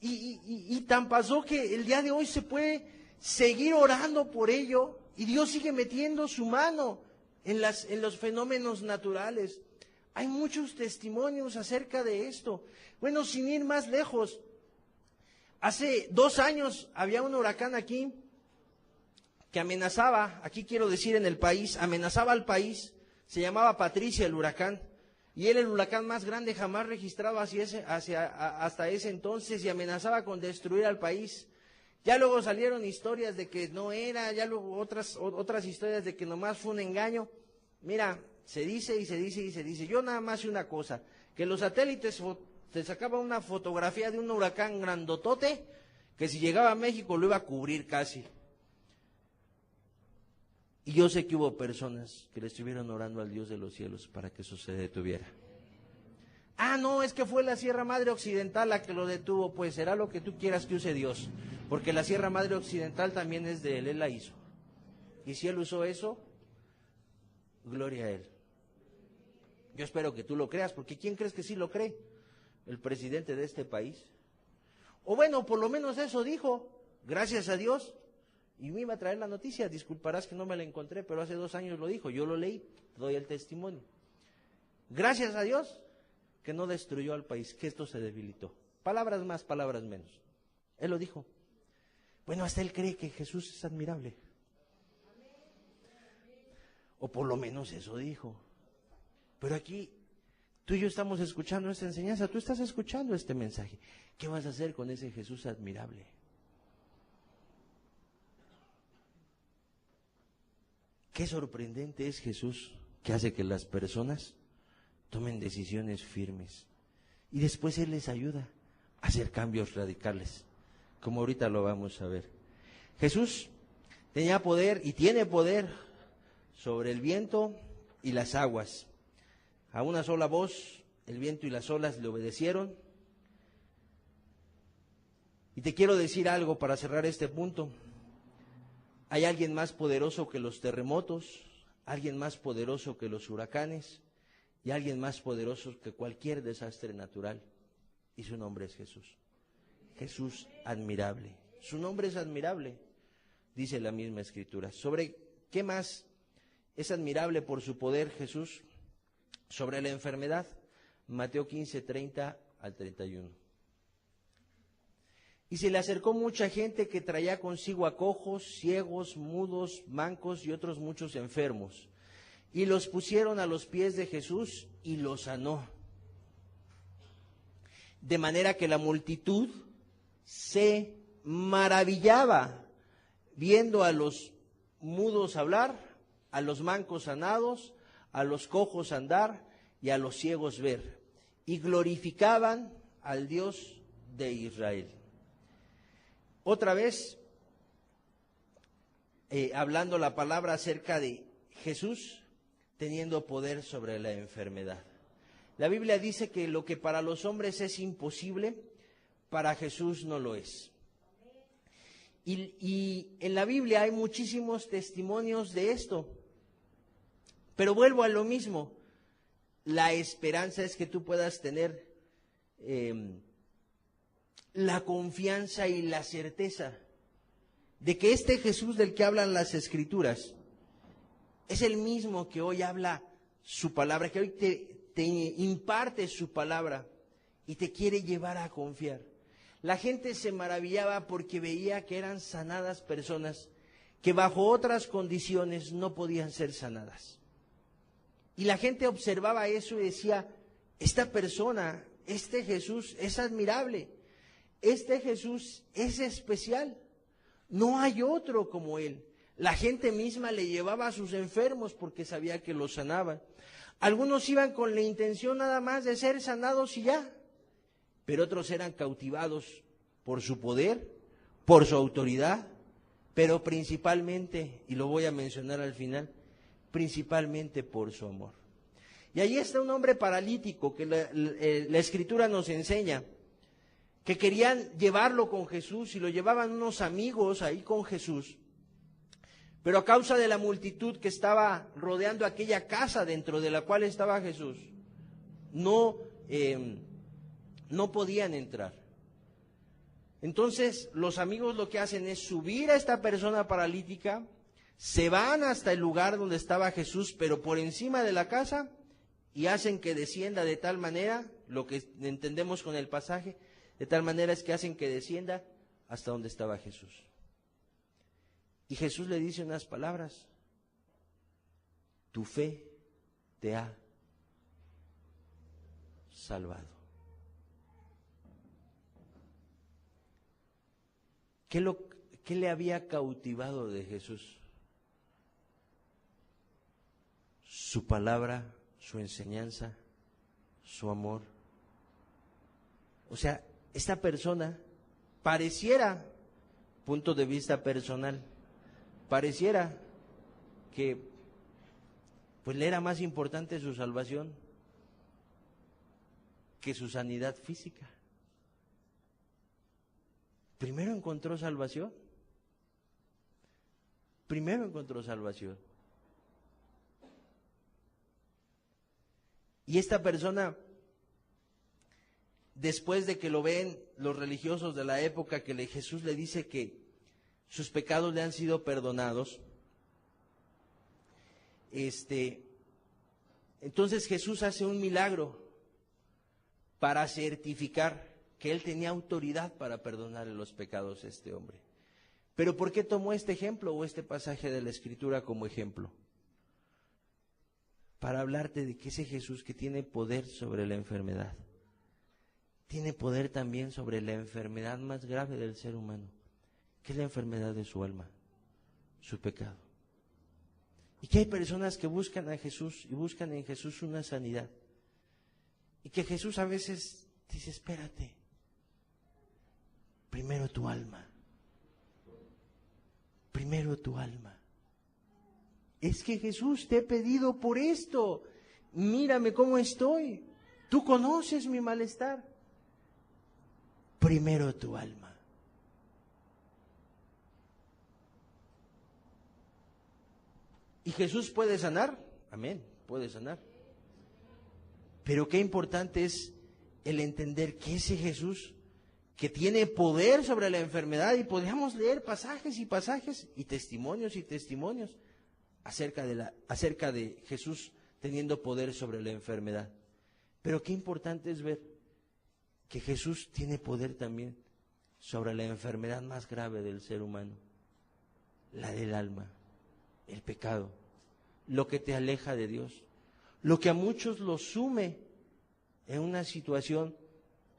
Y tan pasó que el día de hoy se puede seguir orando por ello y Dios sigue metiendo su mano en los fenómenos naturales. Hay muchos testimonios acerca de esto. Bueno, sin ir más lejos, hace 2 años había un huracán aquí que amenazaba, aquí quiero decir en el país, amenazaba al país. Se llamaba Patricia el huracán. Y era el huracán más grande jamás registrado hasta ese entonces y amenazaba con destruir al país. Ya luego salieron historias de que no era, ya luego otras historias de que nomás fue un engaño. Mira, se dice y se dice y se dice. Yo nada más sé una cosa, que los satélites te sacaban una fotografía de un huracán grandotote que si llegaba a México lo iba a cubrir casi. Y yo sé que hubo personas que le estuvieron orando al Dios de los cielos para que eso se detuviera. Ah, no, es que fue la Sierra Madre Occidental la que lo detuvo. Pues será lo que tú quieras que use Dios, porque la Sierra Madre Occidental también es de Él la hizo. Y si Él usó eso, gloria a Él. Yo espero que tú lo creas, porque ¿quién crees que sí lo cree? El presidente de este país. O bueno, por lo menos eso dijo, gracias a Dios. Y me iba a traer la noticia, disculparás que no me la encontré, pero hace 2 años lo dijo, yo lo leí, doy el testimonio. Gracias a Dios que no destruyó al país, que esto se debilitó. Palabras más, palabras menos. Él lo dijo. Bueno, hasta él cree que Jesús es admirable. O por lo menos eso dijo. Pero aquí, tú y yo estamos escuchando esta enseñanza, tú estás escuchando este mensaje. ¿Qué vas a hacer con ese Jesús admirable? Qué sorprendente es Jesús, que hace que las personas tomen decisiones firmes. Y después Él les ayuda a hacer cambios radicales, como ahorita lo vamos a ver. Jesús tenía poder y tiene poder sobre el viento y las aguas. A una sola voz, el viento y las olas le obedecieron. Y te quiero decir algo para cerrar este punto. Hay alguien más poderoso que los terremotos, alguien más poderoso que los huracanes y alguien más poderoso que cualquier desastre natural. Y su nombre es Jesús. Jesús admirable. Su nombre es admirable, dice la misma Escritura. ¿Sobre qué más es admirable por su poder Jesús? Sobre la enfermedad, Mateo 15, 30 al 31. Y se le acercó mucha gente que traía consigo a cojos, ciegos, mudos, mancos y otros muchos enfermos. Y los pusieron a los pies de Jesús y los sanó. De manera que la multitud se maravillaba viendo a los mudos hablar, a los mancos sanados, a los cojos andar y a los ciegos ver. Y glorificaban al Dios de Israel. Otra vez, hablando la palabra acerca de Jesús teniendo poder sobre la enfermedad. La Biblia dice que lo que para los hombres es imposible, para Jesús no lo es. Y en la Biblia hay muchísimos testimonios de esto. Pero vuelvo a lo mismo. La esperanza es que tú puedas tener la confianza y la certeza de que este Jesús del que hablan las Escrituras es el mismo que hoy habla su palabra, que hoy te imparte su palabra y te quiere llevar a confiar. La gente se maravillaba porque veía que eran sanadas personas que bajo otras condiciones no podían ser sanadas. Y la gente observaba eso y decía, esta persona, este Jesús es admirable, este Jesús es especial, no hay otro como él. La gente misma le llevaba a sus enfermos porque sabía que los sanaban. Algunos iban con la intención nada más de ser sanados y ya, pero otros eran cautivados por su poder, por su autoridad, pero principalmente, y lo voy a mencionar al final, principalmente por su amor. Y ahí está un hombre paralítico que la Escritura nos enseña que querían llevarlo con Jesús y lo llevaban unos amigos ahí con Jesús. Pero a causa de la multitud que estaba rodeando aquella casa dentro de la cual estaba Jesús, no podían entrar. Entonces los amigos lo que hacen es subir a esta persona paralítica, se van hasta el lugar donde estaba Jesús, pero por encima de la casa, y hacen que descienda de tal manera, lo que entendemos con el pasaje, de tal manera es que hacen que descienda hasta donde estaba Jesús. Y Jesús le dice unas palabras: tu fe te ha salvado. ¿Qué le había cautivado de Jesús? Su palabra, su enseñanza, su amor. O sea, esta persona pareciera, punto de vista personal, pareciera que pues le era más importante su salvación que su sanidad física. Primero encontró salvación. Primero encontró salvación. Y esta persona, después de que lo ven los religiosos de la época, que Jesús le dice que sus pecados le han sido perdonados, entonces Jesús hace un milagro para certificar que él tenía autoridad para perdonarle los pecados a este hombre. Pero ¿por qué tomó este ejemplo o este pasaje de la Escritura como ejemplo? Para hablarte de que ese Jesús que tiene poder sobre la enfermedad, tiene poder también sobre la enfermedad más grave del ser humano, que es la enfermedad de su alma, su pecado. Y que hay personas que buscan a Jesús y buscan en Jesús una sanidad. Y que Jesús a veces dice, espérate, primero tu alma, primero tu alma. Es que Jesús, te he pedido por esto, mírame cómo estoy, tú conoces mi malestar. Primero tu alma. ¿Y Jesús puede sanar? Amén, puede sanar. Pero qué importante es el entender que ese Jesús que tiene poder sobre la enfermedad, y podríamos leer pasajes y pasajes y testimonios acerca de Jesús teniendo poder sobre la enfermedad. Pero qué importante es ver que Jesús tiene poder también sobre la enfermedad más grave del ser humano, la del alma, el pecado, lo que te aleja de Dios, lo que a muchos los sume en una situación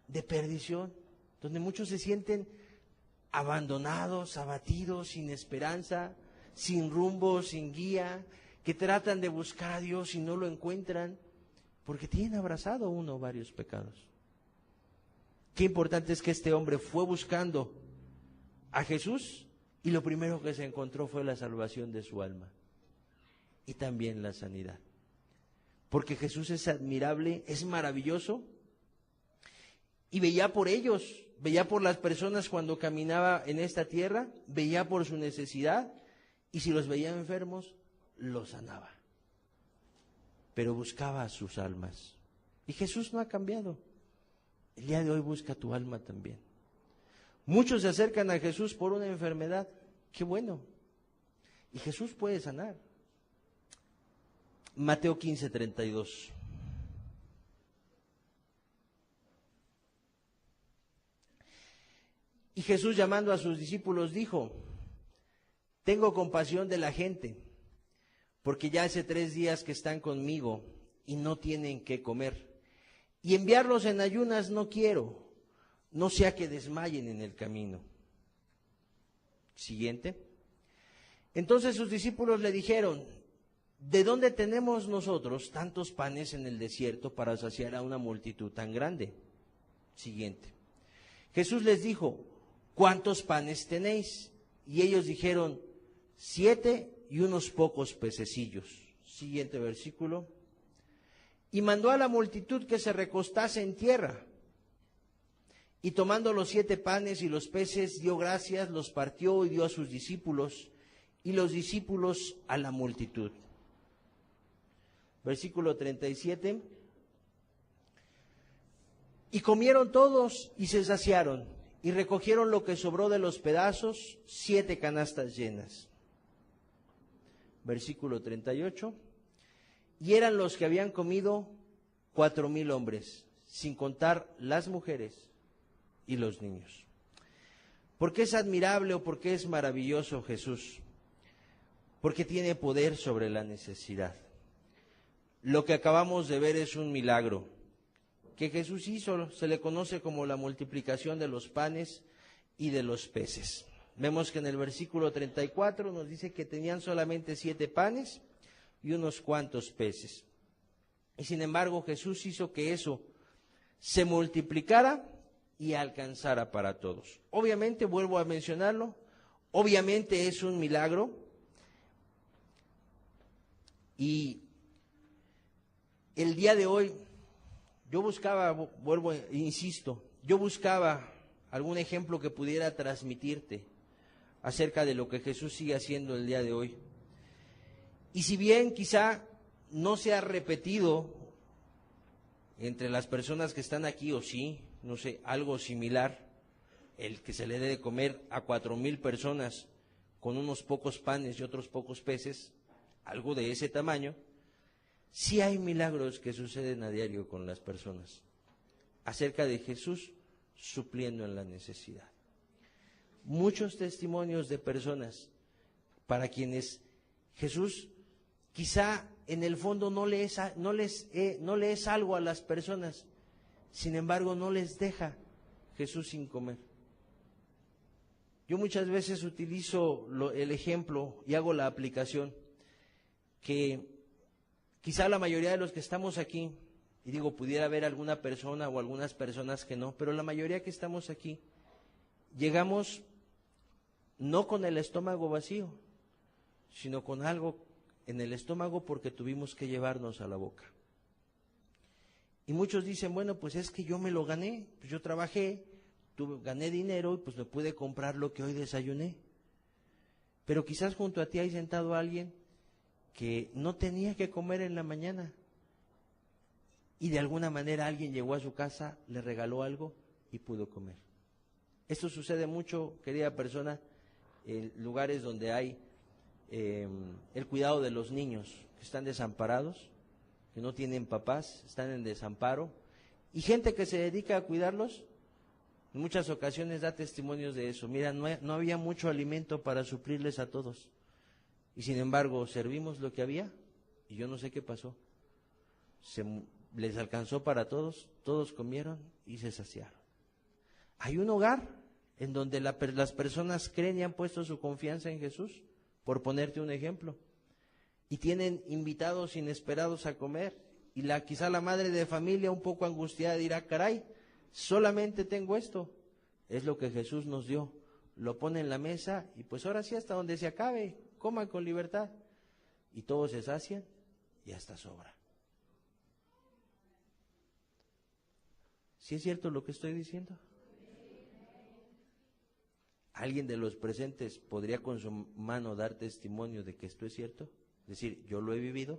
de perdición, donde muchos se sienten abandonados, abatidos, sin esperanza, sin rumbo, sin guía, que tratan de buscar a Dios y no lo encuentran, porque tienen abrazado uno o varios pecados. Qué importante es que este hombre fue buscando a Jesús y lo primero que se encontró fue la salvación de su alma y también la sanidad. Porque Jesús es admirable, es maravilloso, y veía por ellos, veía por las personas cuando caminaba en esta tierra, veía por su necesidad, y si los veía enfermos, los sanaba. Pero buscaba a sus almas. Y Jesús no ha cambiado. El día de hoy busca tu alma también. Muchos se acercan a Jesús por una enfermedad. Qué bueno. Y Jesús puede sanar. Mateo 15:32. Y Jesús, llamando a sus discípulos, dijo: tengo compasión de la gente, porque ya hace 3 días que están conmigo y no tienen qué comer. Y enviarlos en ayunas no quiero, no sea que desmayen en el camino. Siguiente. Entonces sus discípulos le dijeron: ¿de dónde tenemos nosotros tantos panes en el desierto para saciar a una multitud tan grande? Siguiente. Jesús les dijo: ¿cuántos panes tenéis? Y ellos dijeron: 7 y unos pocos pececillos. Siguiente versículo. Y mandó a la multitud que se recostase en tierra. Y tomando los 7 panes y los peces, dio gracias, los partió y dio a sus discípulos, y los discípulos a la multitud. Versículo 37. Y comieron todos y se saciaron, y recogieron lo que sobró de los pedazos, 7 canastas llenas. Versículo 38. Y eran los que habían comido 4,000 hombres, sin contar las mujeres y los niños. ¿Por qué es admirable o por qué es maravilloso Jesús? Porque tiene poder sobre la necesidad. Lo que acabamos de ver es un milagro que Jesús hizo, se le conoce como la multiplicación de los panes y de los peces. Vemos que en el versículo 34 nos dice que tenían solamente 7 panes y unos cuantos peces. Y sin embargo Jesús hizo que eso se multiplicara y alcanzara para todos. Obviamente, vuelvo a mencionarlo, obviamente es un milagro. Y el día de hoy yo buscaba, vuelvo, insisto, yo buscaba algún ejemplo que pudiera transmitirte acerca de lo que Jesús sigue haciendo el día de hoy. Y si bien quizá no se ha repetido entre las personas que están aquí, o sí, no sé, algo similar, el que se le dé de comer a 4,000 personas con unos pocos panes y otros pocos peces, algo de ese tamaño, sí hay milagros que suceden a diario con las personas, acerca de Jesús supliendo en la necesidad. Muchos testimonios de personas para quienes Jesús quizá en el fondo no le es algo a las personas, sin embargo no les deja Jesús sin comer. Yo muchas veces utilizo el ejemplo y hago la aplicación que quizá la mayoría de los que estamos aquí, y digo, pudiera haber alguna persona o algunas personas que no, pero la mayoría que estamos aquí, llegamos no con el estómago vacío, sino con algo en el estómago porque tuvimos que llevarnos a la boca. Y muchos dicen, bueno, pues es que yo me lo gané, pues yo trabajé, gané dinero y pues me pude comprar lo que hoy desayuné. Pero quizás junto a ti hay sentado alguien que no tenía que comer en la mañana y de alguna manera alguien llegó a su casa, le regaló algo y pudo comer. Esto sucede mucho, querida persona, en lugares donde hay el cuidado de los niños que están desamparados, que no tienen papás, están en desamparo, y gente que se dedica a cuidarlos, en muchas ocasiones da testimonios de eso. Mira, no había mucho alimento para suplirles a todos, y sin embargo servimos lo que había, y yo no sé qué pasó. Les alcanzó para todos, todos comieron y se saciaron. Hay un hogar en donde las personas creen y han puesto su confianza en Jesús, por ponerte un ejemplo, y tienen invitados inesperados a comer, y quizá la madre de familia un poco angustiada dirá, caray, solamente tengo esto, es lo que Jesús nos dio, lo pone en la mesa, y pues ahora sí hasta donde se acabe, coman con libertad, y todos se sacian, y hasta sobra. ¿Sí es cierto lo que estoy diciendo? ¿Alguien de los presentes podría con su mano dar testimonio de que esto es cierto? Es decir, yo lo he vivido.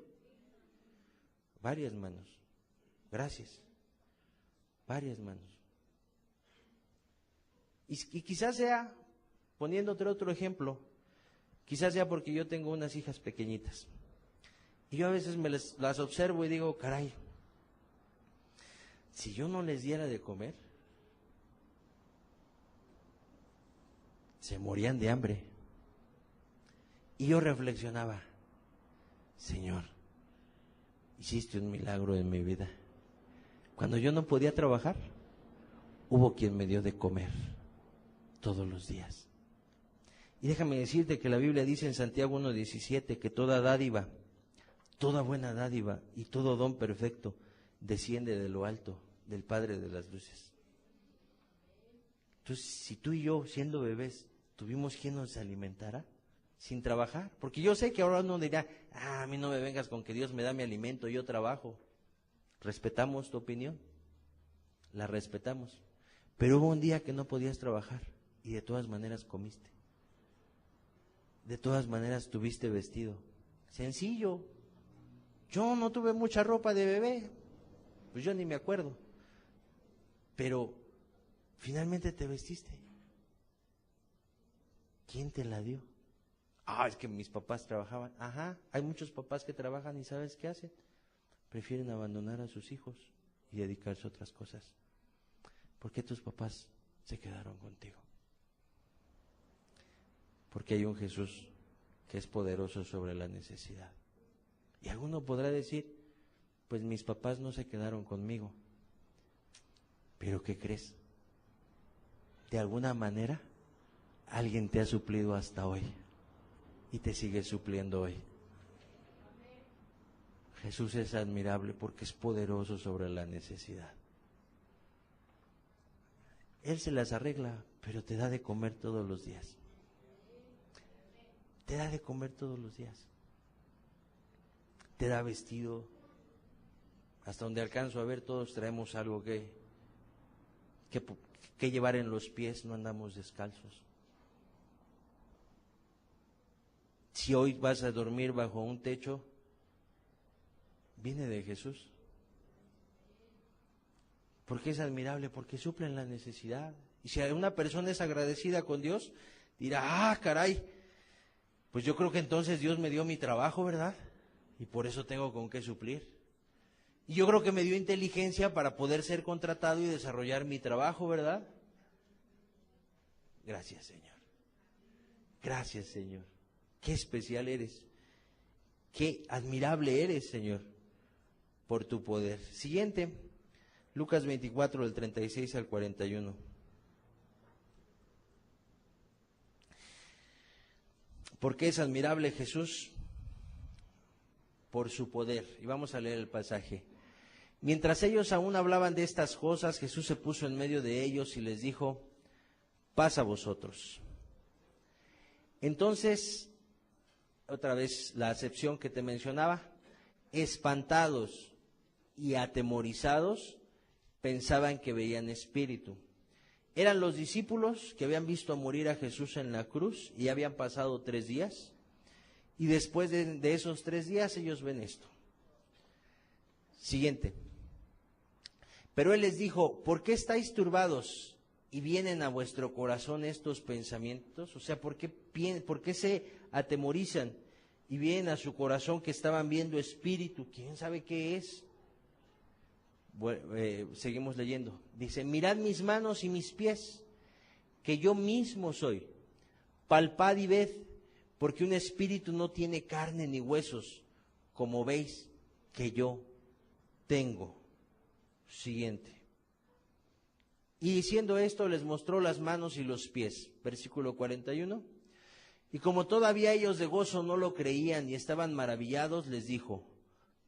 Varias manos. Gracias. Varias manos. Y quizás sea, poniéndote otro ejemplo, quizás sea porque yo tengo unas hijas pequeñitas. Y yo a veces las observo y digo, caray, si yo no les diera de comer, se morían de hambre. Y yo reflexionaba, Señor, hiciste un milagro en mi vida. Cuando yo no podía trabajar, hubo quien me dio de comer todos los días. Y déjame decirte que la Biblia dice en Santiago 1:17 que toda dádiva, toda buena dádiva y todo don perfecto desciende de lo alto, del Padre de las luces. Entonces, si tú y yo, siendo bebés, tuvimos quien nos alimentara sin trabajar, porque yo sé que ahora uno dirá, a mí no me vengas con que Dios me da mi alimento, yo trabajo. Respetamos tu opinión, la respetamos, pero hubo un día que no podías trabajar y de todas maneras comiste, de todas maneras tuviste vestido, sencillo. Yo no tuve mucha ropa de bebé, pues yo ni me acuerdo, pero finalmente te vestiste. ¿Quién te la dio? Es que mis papás trabajaban. Ajá, hay muchos papás que trabajan y ¿sabes qué hacen? Prefieren abandonar a sus hijos y dedicarse a otras cosas. ¿Por qué tus papás se quedaron contigo? Porque hay un Jesús que es poderoso sobre la necesidad. Y alguno podrá decir, pues mis papás no se quedaron conmigo. Pero ¿qué crees? De alguna manera, alguien te ha suplido hasta hoy y te sigue supliendo hoy. Jesús es admirable porque es poderoso sobre la necesidad. Él se las arregla, pero te da de comer todos los días. Te da de comer todos los días. Te da vestido. Hasta donde alcanzo a ver, todos traemos algo que llevar en los pies, no andamos descalzos. Si hoy vas a dormir bajo un techo, viene de Jesús. Porque es admirable, porque suple la necesidad. Y si una persona es agradecida con Dios, dirá, caray, pues yo creo que entonces Dios me dio mi trabajo, ¿verdad? Y por eso tengo con qué suplir. Y yo creo que me dio inteligencia para poder ser contratado y desarrollar mi trabajo, ¿verdad? Gracias, Señor. Gracias, Señor. Qué especial eres. Qué admirable eres, Señor, por tu poder. Siguiente, Lucas 24, del 36 al 41. ¿Por qué es admirable Jesús? Por su poder. Y vamos a leer el pasaje. Mientras ellos aún hablaban de estas cosas, Jesús se puso en medio de ellos y les dijo, paz a vosotros. Entonces, otra vez la acepción que te mencionaba, espantados y atemorizados, pensaban que veían espíritu. Eran los discípulos que habían visto morir a Jesús en la cruz y habían pasado 3 días. Y después de esos 3 días ellos ven esto. Siguiente. Pero él les dijo, ¿por qué estáis turbados y vienen a vuestro corazón estos pensamientos? O sea, ¿por qué se atemorizan y vienen a su corazón que estaban viendo espíritu? ¿Quién sabe qué es? Bueno, seguimos leyendo. Dice, mirad mis manos y mis pies, que yo mismo soy. Palpad y ved, porque un espíritu no tiene carne ni huesos, como veis que yo tengo. Siguiente. Y diciendo esto, les mostró las manos y los pies. Versículo 41. Y como todavía ellos de gozo no lo creían y estaban maravillados, les dijo,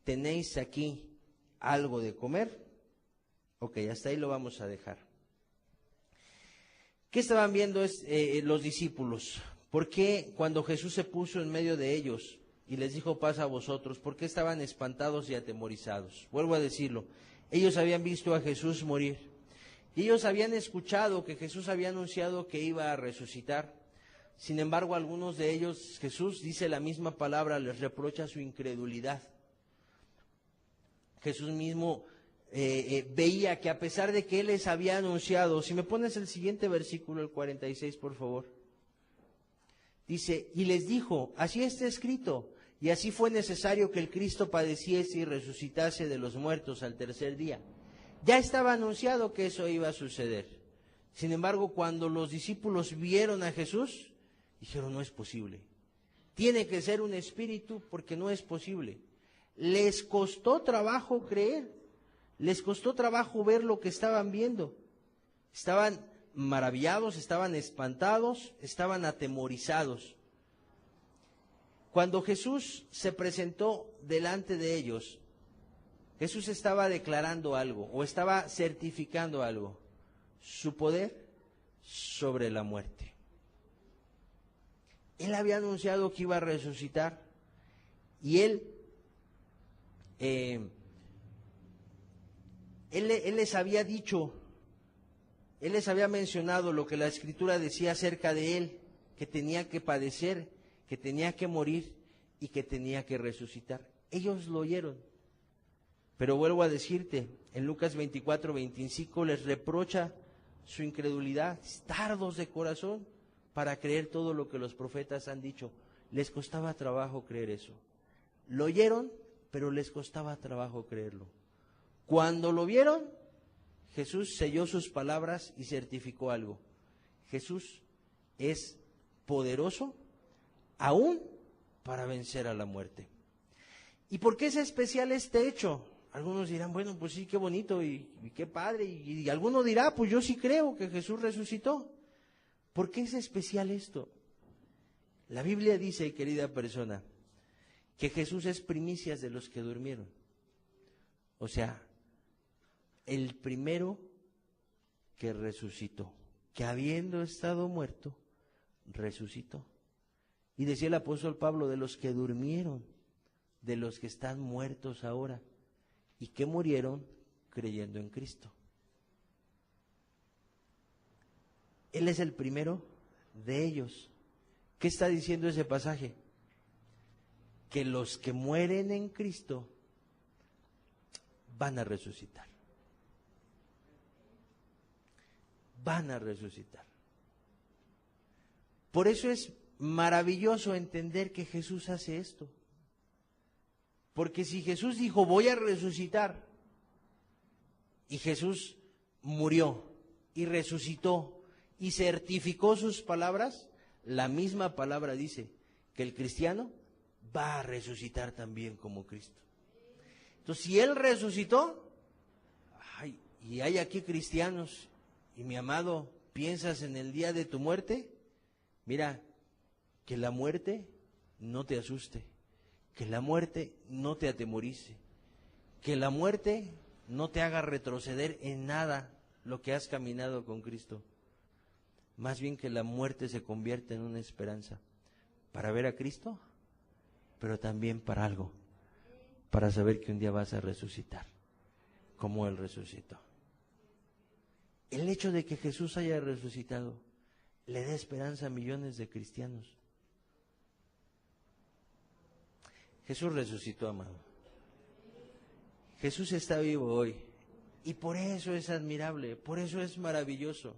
¿tenéis aquí algo de comer? Ok, hasta ahí lo vamos a dejar. ¿Qué estaban viendo los discípulos? ¿Por qué cuando Jesús se puso en medio de ellos y les dijo paz a vosotros, por qué estaban espantados y atemorizados? Vuelvo a decirlo, ellos habían visto a Jesús morir y ellos habían escuchado que Jesús había anunciado que iba a resucitar. Sin embargo, algunos de ellos, Jesús dice la misma palabra, les reprocha su incredulidad. Jesús mismo veía que a pesar de que Él les había anunciado, si me pones el siguiente versículo, el 46, por favor. Dice, y les dijo, así está escrito, y así fue necesario que el Cristo padeciese y resucitase de los muertos al tercer día. Ya estaba anunciado que eso iba a suceder. Sin embargo, cuando los discípulos vieron a Jesús, dijeron, no es posible. tiene que ser un espíritu porque no es posible. Les costó trabajo creer, les costó trabajo ver lo que estaban viendo. Estaban maravillados, estaban espantados, estaban atemorizados. Cuando Jesús se presentó delante de ellos, Jesús estaba declarando algo o estaba certificando algo, su poder sobre la muerte. Él había anunciado que iba a resucitar y él les había dicho, él les había mencionado lo que la Escritura decía acerca de él, que tenía que padecer, que tenía que morir y que tenía que resucitar. Ellos lo oyeron. Pero vuelvo a decirte, en Lucas 24:25 les reprocha su incredulidad, tardos de corazón para creer todo lo que los profetas han dicho. Les costaba trabajo creer eso. Lo oyeron, pero les costaba trabajo creerlo. Cuando lo vieron, Jesús selló sus palabras y certificó algo. Jesús es poderoso aún para vencer a la muerte. ¿Y por qué es especial este hecho? Algunos dirán, bueno, pues sí, qué bonito y qué padre. Y alguno dirá, pues yo sí creo que Jesús resucitó. ¿Por qué es especial esto? La Biblia dice, querida persona, que Jesús es primicias de los que durmieron. O sea, el primero que resucitó, que habiendo estado muerto, resucitó. Y decía el apóstol Pablo, de los que durmieron, de los que están muertos ahora, y que murieron creyendo en Cristo. Él es el primero de ellos. ¿Qué está diciendo ese pasaje? Que los que mueren en Cristo van a resucitar. Van a resucitar. Por eso es maravilloso entender que Jesús hace esto. Porque si Jesús dijo, voy a resucitar, y Jesús murió y resucitó y certificó sus palabras, la misma palabra dice que el cristiano va a resucitar también como Cristo. Entonces, si Él resucitó, y hay aquí cristianos, y mi amado, ¿piensas en el día de tu muerte? Mira, que la muerte no te asuste, que la muerte no te atemorice, que la muerte no te haga retroceder en nada lo que has caminado con Cristo. Más bien que la muerte se convierta en una esperanza para ver a Cristo, pero también para algo, para saber que un día vas a resucitar, como Él resucitó. El hecho de que Jesús haya resucitado le da esperanza a millones de cristianos. Jesús resucitó, amado. Jesús está vivo hoy y por eso es admirable, por eso es maravilloso.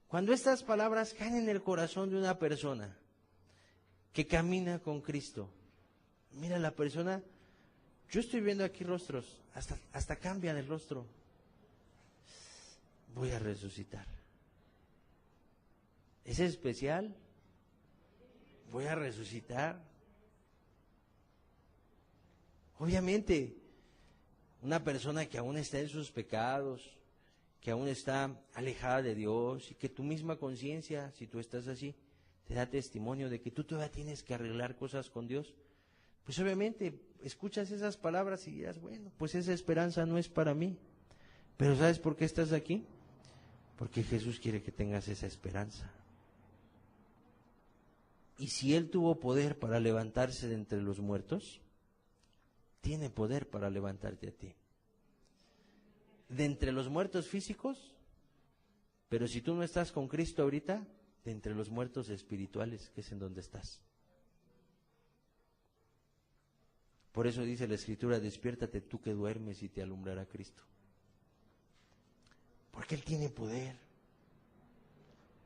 Cuando estas palabras caen en el corazón de una persona que camina con Cristo, mira, la persona, yo estoy viendo aquí rostros, hasta cambian el rostro. Voy a resucitar. ¿Es especial? Voy a resucitar. Obviamente, una persona que aún está en sus pecados, que aún está alejada de Dios y que tu misma conciencia, si tú estás así, te da testimonio de que tú todavía tienes que arreglar cosas con Dios, pues obviamente escuchas esas palabras y dirás, bueno, pues esa esperanza no es para mí. Pero ¿sabes por qué estás aquí? Porque Jesús quiere que tengas esa esperanza. Y si Él tuvo poder para levantarse de entre los muertos, tiene poder para levantarte a ti. De entre los muertos físicos, pero si tú no estás con Cristo ahorita, de entre los muertos espirituales, que es en donde estás. Por eso dice la Escritura, despiértate tú que duermes y te alumbrará Cristo. Porque Él tiene poder.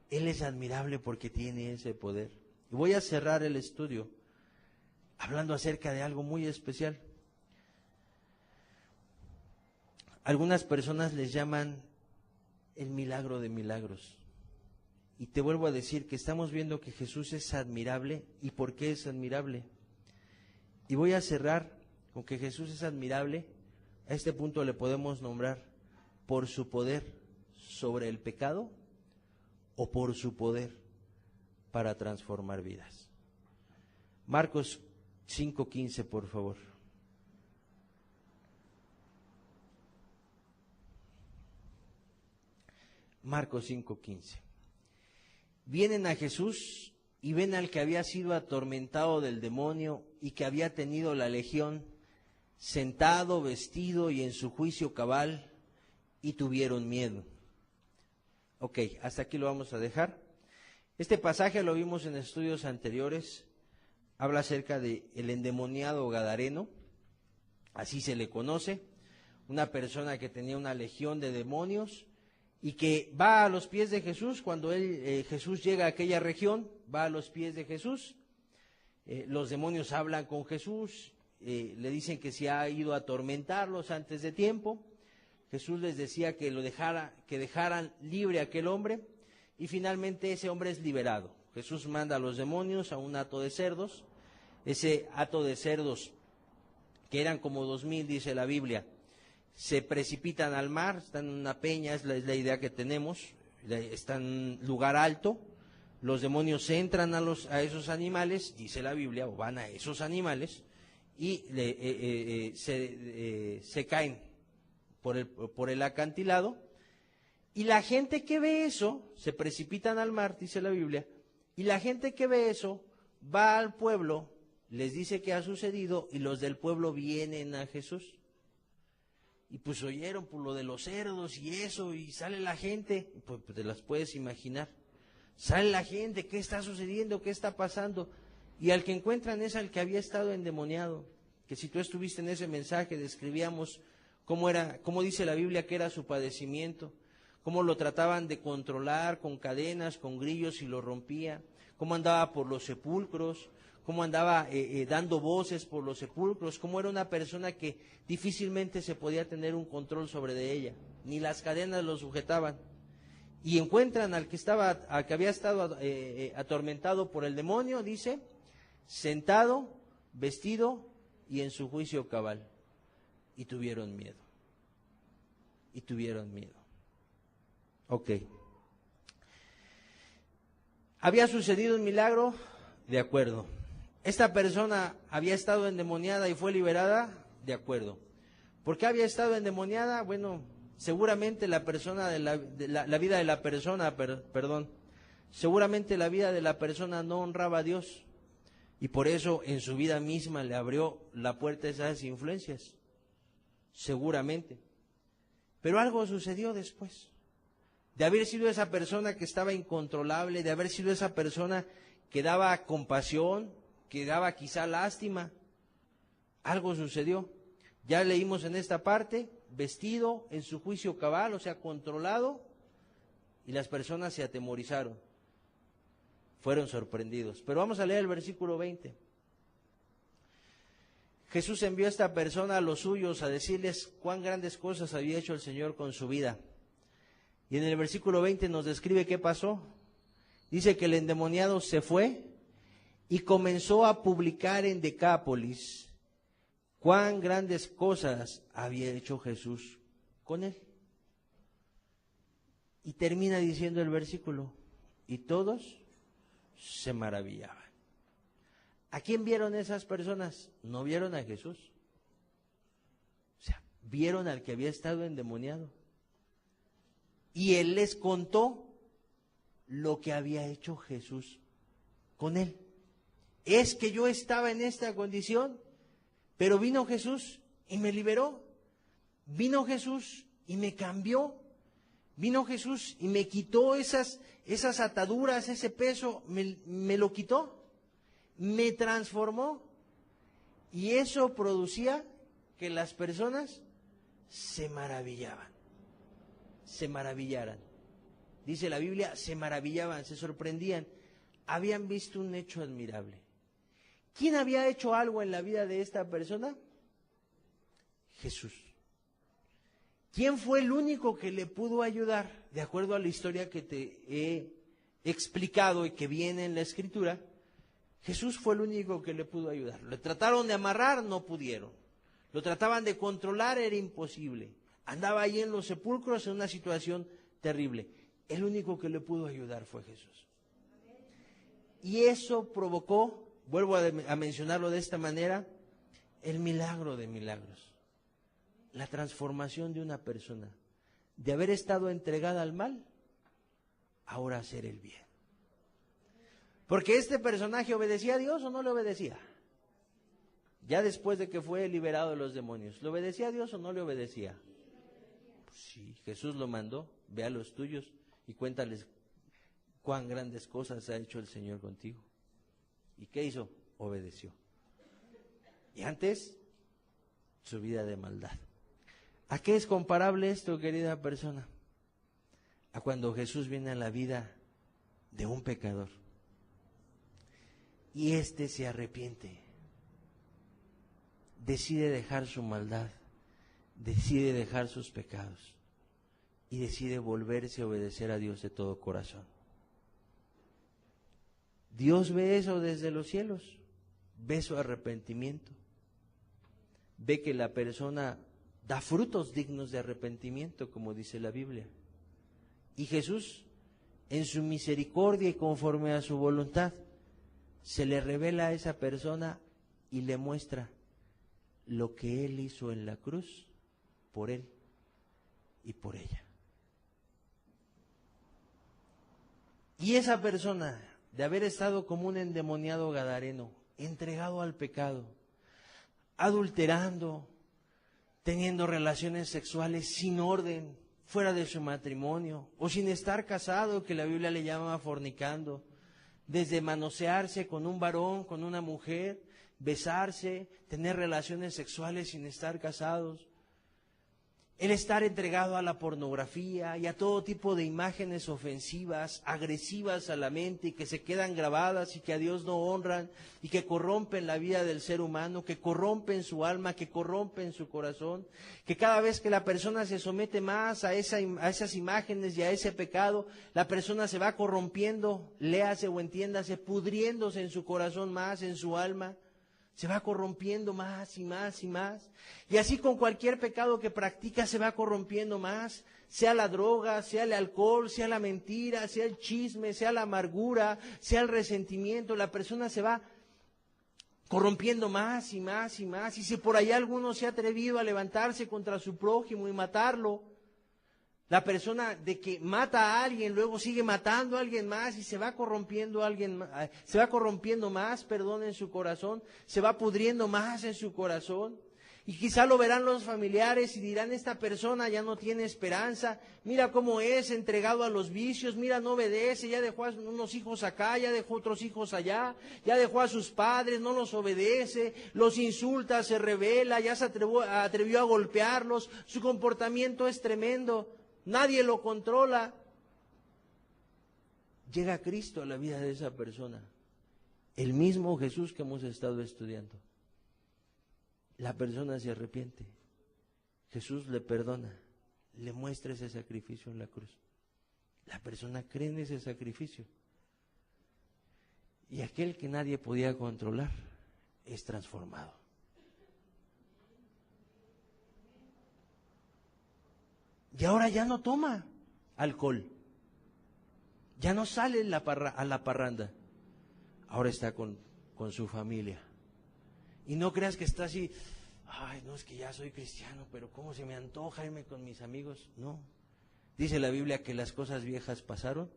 Él es admirable porque tiene ese poder. Y voy a cerrar el estudio hablando acerca de algo muy especial. Algunas personas les llaman el milagro de milagros. Y te vuelvo a decir que estamos viendo que Jesús es admirable. ¿Y por qué es admirable? Y voy a cerrar con que Jesús es admirable. A este punto le podemos nombrar por su poder sobre el pecado o por su poder para transformar vidas. Marcos 5:15, por favor. Marcos 5:15. Vienen a Jesús y ven al que había sido atormentado del demonio y que había tenido la legión, sentado, vestido y en su juicio cabal, y tuvieron miedo. Ok, hasta aquí lo vamos a dejar. Este pasaje lo vimos en estudios anteriores. Habla acerca del endemoniado gadareno, así se le conoce, una persona que tenía una legión de demonios y que va a los pies de Jesús. Cuando Jesús llega a aquella región, va a los pies de Jesús. Los demonios hablan con Jesús, le dicen que si ha ido a atormentarlos antes de tiempo. Jesús les decía que dejaran libre a aquel hombre, y finalmente ese hombre es liberado. Jesús manda a los demonios a un hato de cerdos. Ese hato de cerdos, que eran como 2000, dice la Biblia, se precipitan al mar, están en una peña, es la idea que tenemos, están en un lugar alto. Los demonios entran a esos animales, dice la Biblia, o van a esos animales, y se caen por el acantilado. Y la gente que ve eso, se precipitan al mar, dice la Biblia, y la gente que ve eso va al pueblo, les dice qué ha sucedido, y los del pueblo vienen a Jesús. Y pues oyeron por lo de los cerdos y eso, y sale la gente, pues te las puedes imaginar. Sale la gente, ¿qué está sucediendo? ¿Qué está pasando? Y al que encuentran es al que había estado endemoniado, que si tú estuviste en ese mensaje, describíamos cómo dice la Biblia que era su padecimiento, cómo lo trataban de controlar con cadenas, con grillos, y lo rompía, cómo andaba por los sepulcros, cómo andaba dando voces por los sepulcros, cómo era una persona que difícilmente se podía tener un control sobre de ella, ni las cadenas lo sujetaban. Y encuentran al que había estado atormentado por el demonio, dice, sentado, vestido y en su juicio cabal. Y tuvieron miedo. Y tuvieron miedo. Ok. ¿Había sucedido un milagro? De acuerdo. ¿Esta persona había estado endemoniada y fue liberada? De acuerdo. ¿Por qué había estado endemoniada? Bueno, seguramente la vida de la persona, seguramente la vida de la persona no honraba a Dios, y por eso en su vida misma le abrió la puerta a esas influencias, seguramente. Pero algo sucedió después, de haber sido esa persona que estaba incontrolable, de haber sido esa persona que daba compasión, que daba quizá lástima. Algo sucedió. Ya leímos en esta parte, vestido en su juicio cabal, o sea, controlado, y las personas se atemorizaron, fueron sorprendidos. Pero vamos a leer el versículo 20. Jesús envió a esta persona a los suyos a decirles cuán grandes cosas había hecho el Señor con su vida. Y en el versículo 20 nos describe qué pasó. Dice que el endemoniado se fue y comenzó a publicar en Decápolis cuán grandes cosas había hecho Jesús con él. Y termina diciendo el versículo, y todos se maravillaban. ¿A quién vieron esas personas? No vieron a Jesús. O sea, vieron al que había estado endemoniado. Y él les contó lo que había hecho Jesús con él. Es que yo estaba en esta condición, pero vino Jesús y me liberó. Vino Jesús y me cambió. Vino Jesús y me quitó esas ataduras, ese peso, me lo quitó. Me transformó. Y eso producía que las personas se maravillaban. Se maravillaran. Dice la Biblia, se maravillaban, se sorprendían. Habían visto un hecho admirable. ¿Quién había hecho algo en la vida de esta persona? Jesús. ¿Quién fue el único que le pudo ayudar? De acuerdo a la historia que te he explicado y que viene en la Escritura, Jesús fue el único que le pudo ayudar. Le trataron de amarrar, no pudieron. Lo trataban de controlar, era imposible. Andaba ahí en los sepulcros en una situación terrible. El único que le pudo ayudar fue Jesús. Y eso provocó, vuelvo a mencionarlo de esta manera, el milagro de milagros. La transformación de una persona, de haber estado entregada al mal, ahora hacer el bien. Porque este personaje obedecía a Dios o no le obedecía. Ya después de que fue liberado de los demonios, ¿le obedecía a Dios o no le obedecía? Pues sí, Jesús lo mandó, ve a los tuyos y cuéntales cuán grandes cosas ha hecho el Señor contigo. ¿Y qué hizo? Obedeció. Y antes, su vida de maldad. ¿A qué es comparable esto, querida persona? A cuando Jesús viene a la vida de un pecador y éste se arrepiente, decide dejar su maldad, decide dejar sus pecados y decide volverse a obedecer a Dios de todo corazón. Dios ve eso desde los cielos, ve su arrepentimiento, ve que la persona da frutos dignos de arrepentimiento, como dice la Biblia. Y Jesús, en su misericordia y conforme a su voluntad, se le revela a esa persona y le muestra lo que Él hizo en la cruz por él y por ella. Y esa persona, de haber estado como un endemoniado gadareno, entregado al pecado, adulterando, teniendo relaciones sexuales sin orden, fuera de su matrimonio, o sin estar casado, que la Biblia le llama fornicando, desde manosearse con un varón, con una mujer, besarse, tener relaciones sexuales sin estar casados, el estar entregado a la pornografía y a todo tipo de imágenes ofensivas, agresivas a la mente y que se quedan grabadas y que a Dios no honran y que corrompen la vida del ser humano, que corrompen su alma, que corrompen su corazón, que cada vez que la persona se somete más a esas imágenes y a ese pecado, la persona se va corrompiendo, léase o entiéndase, pudriéndose en su corazón más, en su alma. Se va corrompiendo más y más y más. Y así con cualquier pecado que practica se va corrompiendo más. Sea la droga, sea el alcohol, sea la mentira, sea el chisme, sea la amargura, sea el resentimiento. La persona se va corrompiendo más y más y más. Y si por ahí alguno se ha atrevido a levantarse contra su prójimo y matarlo, la persona de que mata a alguien, luego sigue matando a alguien más y se va corrompiendo más, en su corazón, se va pudriendo más en su corazón. Y quizá lo verán los familiares y dirán, esta persona ya no tiene esperanza, mira cómo es, entregado a los vicios, mira, no obedece, ya dejó a unos hijos acá, ya dejó otros hijos allá, ya dejó a sus padres, no los obedece, los insulta, se rebela, ya se atrevió a golpearlos, su comportamiento es tremendo. Nadie lo controla. Llega Cristo a la vida de esa persona. El mismo Jesús que hemos estado estudiando. La persona se arrepiente. Jesús le perdona. Le muestra ese sacrificio en la cruz. La persona cree en ese sacrificio. Y aquel que nadie podía controlar es transformado. Y ahora ya no toma alcohol. Ya no sale a la parranda. Ahora está con su familia. Y no creas que está así, ay, no, es que ya soy cristiano, pero cómo se me antoja irme con mis amigos. No. Dice la Biblia que las cosas viejas pasaron,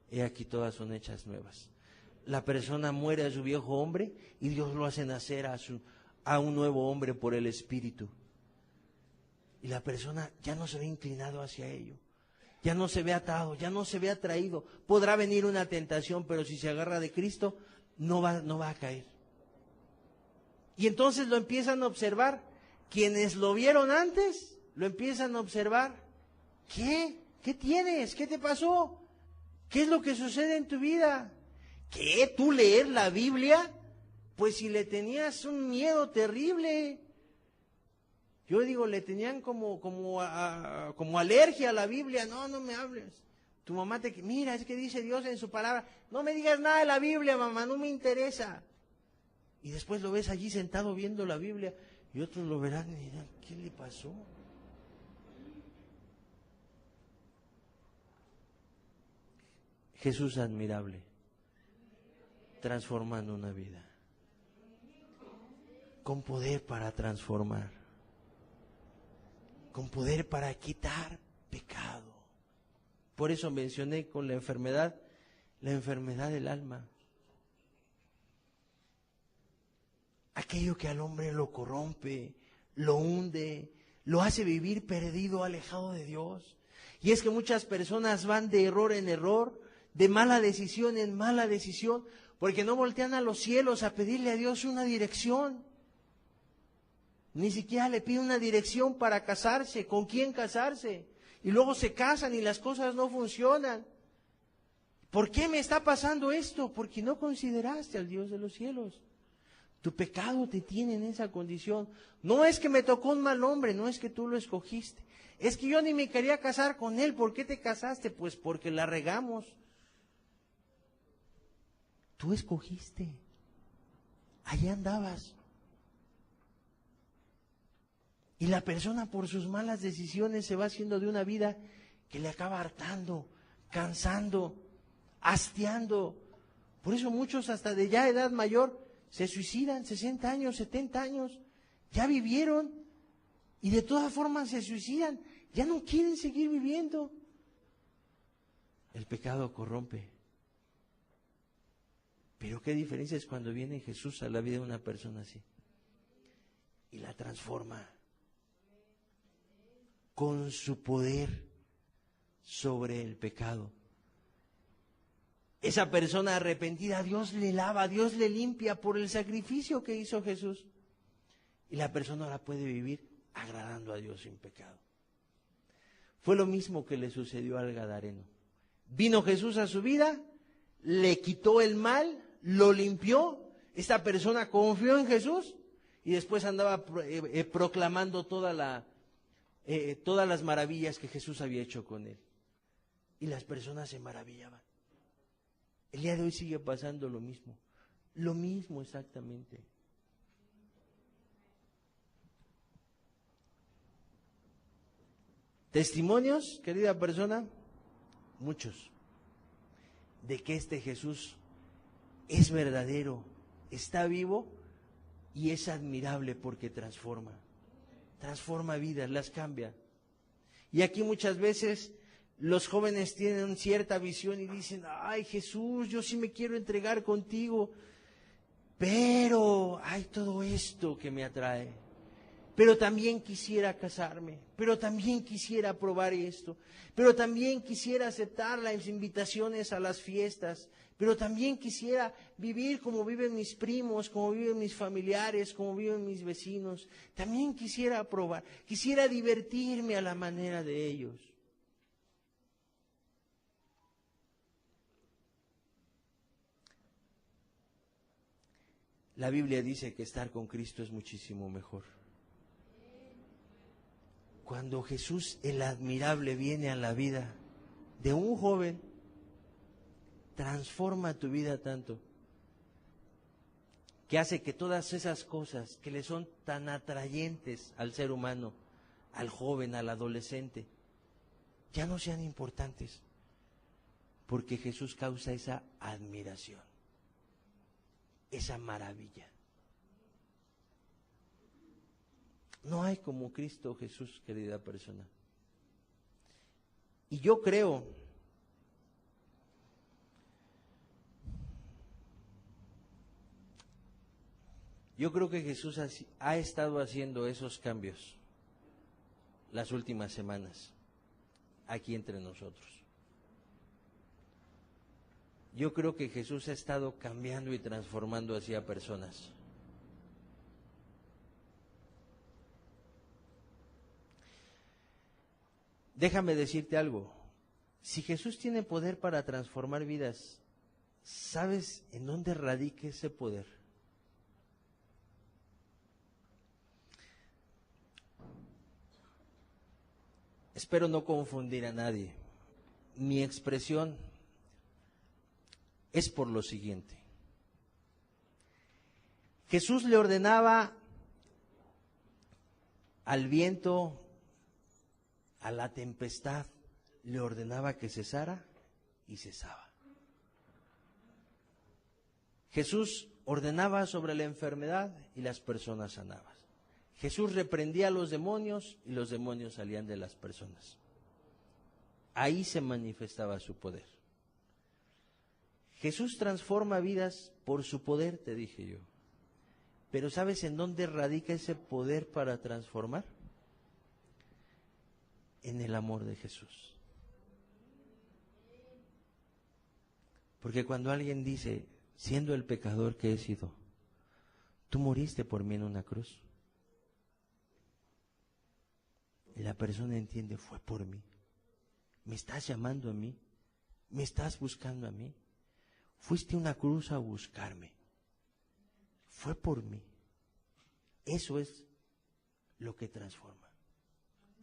he aquí todas son hechas nuevas. La persona muere a su viejo hombre y Dios lo hace nacer a un nuevo hombre por el Espíritu. Y la persona ya no se ve inclinado hacia ello, ya no se ve atado, ya no se ve atraído. Podrá venir una tentación, pero si se agarra de Cristo, no va a caer. Y entonces lo empiezan a observar. Quienes lo vieron antes, lo empiezan a observar. ¿Qué? ¿Qué tienes? ¿Qué te pasó? ¿Qué es lo que sucede en tu vida? ¿Qué? ¿Tú leer la Biblia? Pues si le tenías un miedo terrible. Yo digo, le tenían como alergia a la Biblia. No me hables. Tu mamá mira, es que dice Dios en su palabra, no me digas nada de la Biblia, mamá, no me interesa. Y después lo ves allí sentado viendo la Biblia y otros lo verán y dirán, ¿qué le pasó? Jesús admirable, transformando una vida, con poder para transformar, con poder para quitar pecado. Por eso mencioné con la enfermedad del alma. Aquello que al hombre lo corrompe, lo hunde, lo hace vivir perdido, alejado de Dios. Y es que muchas personas van de error en error, de mala decisión en mala decisión, porque no voltean a los cielos a pedirle a Dios una dirección. Ni siquiera le piden una dirección para casarse, con quién casarse. Y luego se casan y las cosas no funcionan. ¿Por qué me está pasando esto? Porque no consideraste al Dios de los cielos. Tu pecado te tiene en esa condición. No es que me tocó un mal hombre, no es que tú lo escogiste. Es que yo ni me quería casar con él. ¿Por qué te casaste? Pues porque la regamos. Tú escogiste. Allá andabas. Y la persona por sus malas decisiones se va haciendo de una vida que le acaba hartando, cansando, hastiando. Por eso muchos hasta de ya edad mayor se suicidan, 60 años, 70 años, ya vivieron y de todas formas se suicidan, ya no quieren seguir viviendo. El pecado corrompe. Pero qué diferencia es cuando viene Jesús a la vida de una persona así y la transforma con su poder sobre el pecado. Esa persona arrepentida, Dios le lava, Dios le limpia por el sacrificio que hizo Jesús. Y la persona ahora puede vivir agradando a Dios sin pecado. Fue lo mismo que le sucedió al Gadareno. Vino Jesús a su vida, le quitó el mal, lo limpió. Esta persona confió en Jesús y después andaba proclamando todas las maravillas que Jesús había hecho con él. Y las personas se maravillaban. El día de hoy sigue pasando lo mismo exactamente. Testimonios, querida persona, muchos, de que este Jesús es verdadero, está vivo y es admirable porque transforma vidas, las cambia. Y aquí muchas veces los jóvenes tienen cierta visión y dicen, ay Jesús, yo sí me quiero entregar contigo, pero hay todo esto que me atrae, pero también quisiera casarme, pero también quisiera probar esto, pero también quisiera aceptar las invitaciones a las fiestas, pero también quisiera vivir como viven mis primos, como viven mis familiares, como viven mis vecinos, también quisiera probar, quisiera divertirme a la manera de ellos. La Biblia dice que estar con Cristo es muchísimo mejor. Cuando Jesús, el admirable, viene a la vida de un joven, transforma tu vida tanto que hace que todas esas cosas que le son tan atrayentes al ser humano, al joven, al adolescente, ya no sean importantes, porque Jesús causa esa admiración, esa maravilla. No hay como Cristo Jesús, querida persona. Y yo creo que Jesús ha estado haciendo esos cambios las últimas semanas aquí entre nosotros. Yo creo que Jesús ha estado cambiando y transformando así a personas. Déjame decirte algo. Si Jesús tiene poder para transformar vidas, ¿sabes en dónde radica ese poder? Espero no confundir a nadie, mi expresión es por lo siguiente. Jesús le ordenaba al viento, a la tempestad, le ordenaba que cesara y cesaba. Jesús ordenaba sobre la enfermedad y las personas sanaban. Jesús reprendía a los demonios y los demonios salían de las personas. Ahí se manifestaba su poder. Jesús transforma vidas por su poder, te dije yo. Pero ¿sabes en dónde radica ese poder para transformar? En el amor de Jesús. Porque cuando alguien dice, siendo el pecador que he sido, tú moriste por mí en una cruz, la persona entiende, fue por mí. Me estás llamando a mí, me estás buscando a mí. Fuiste a una cruz a buscarme. Fue por mí. Eso es lo que transforma.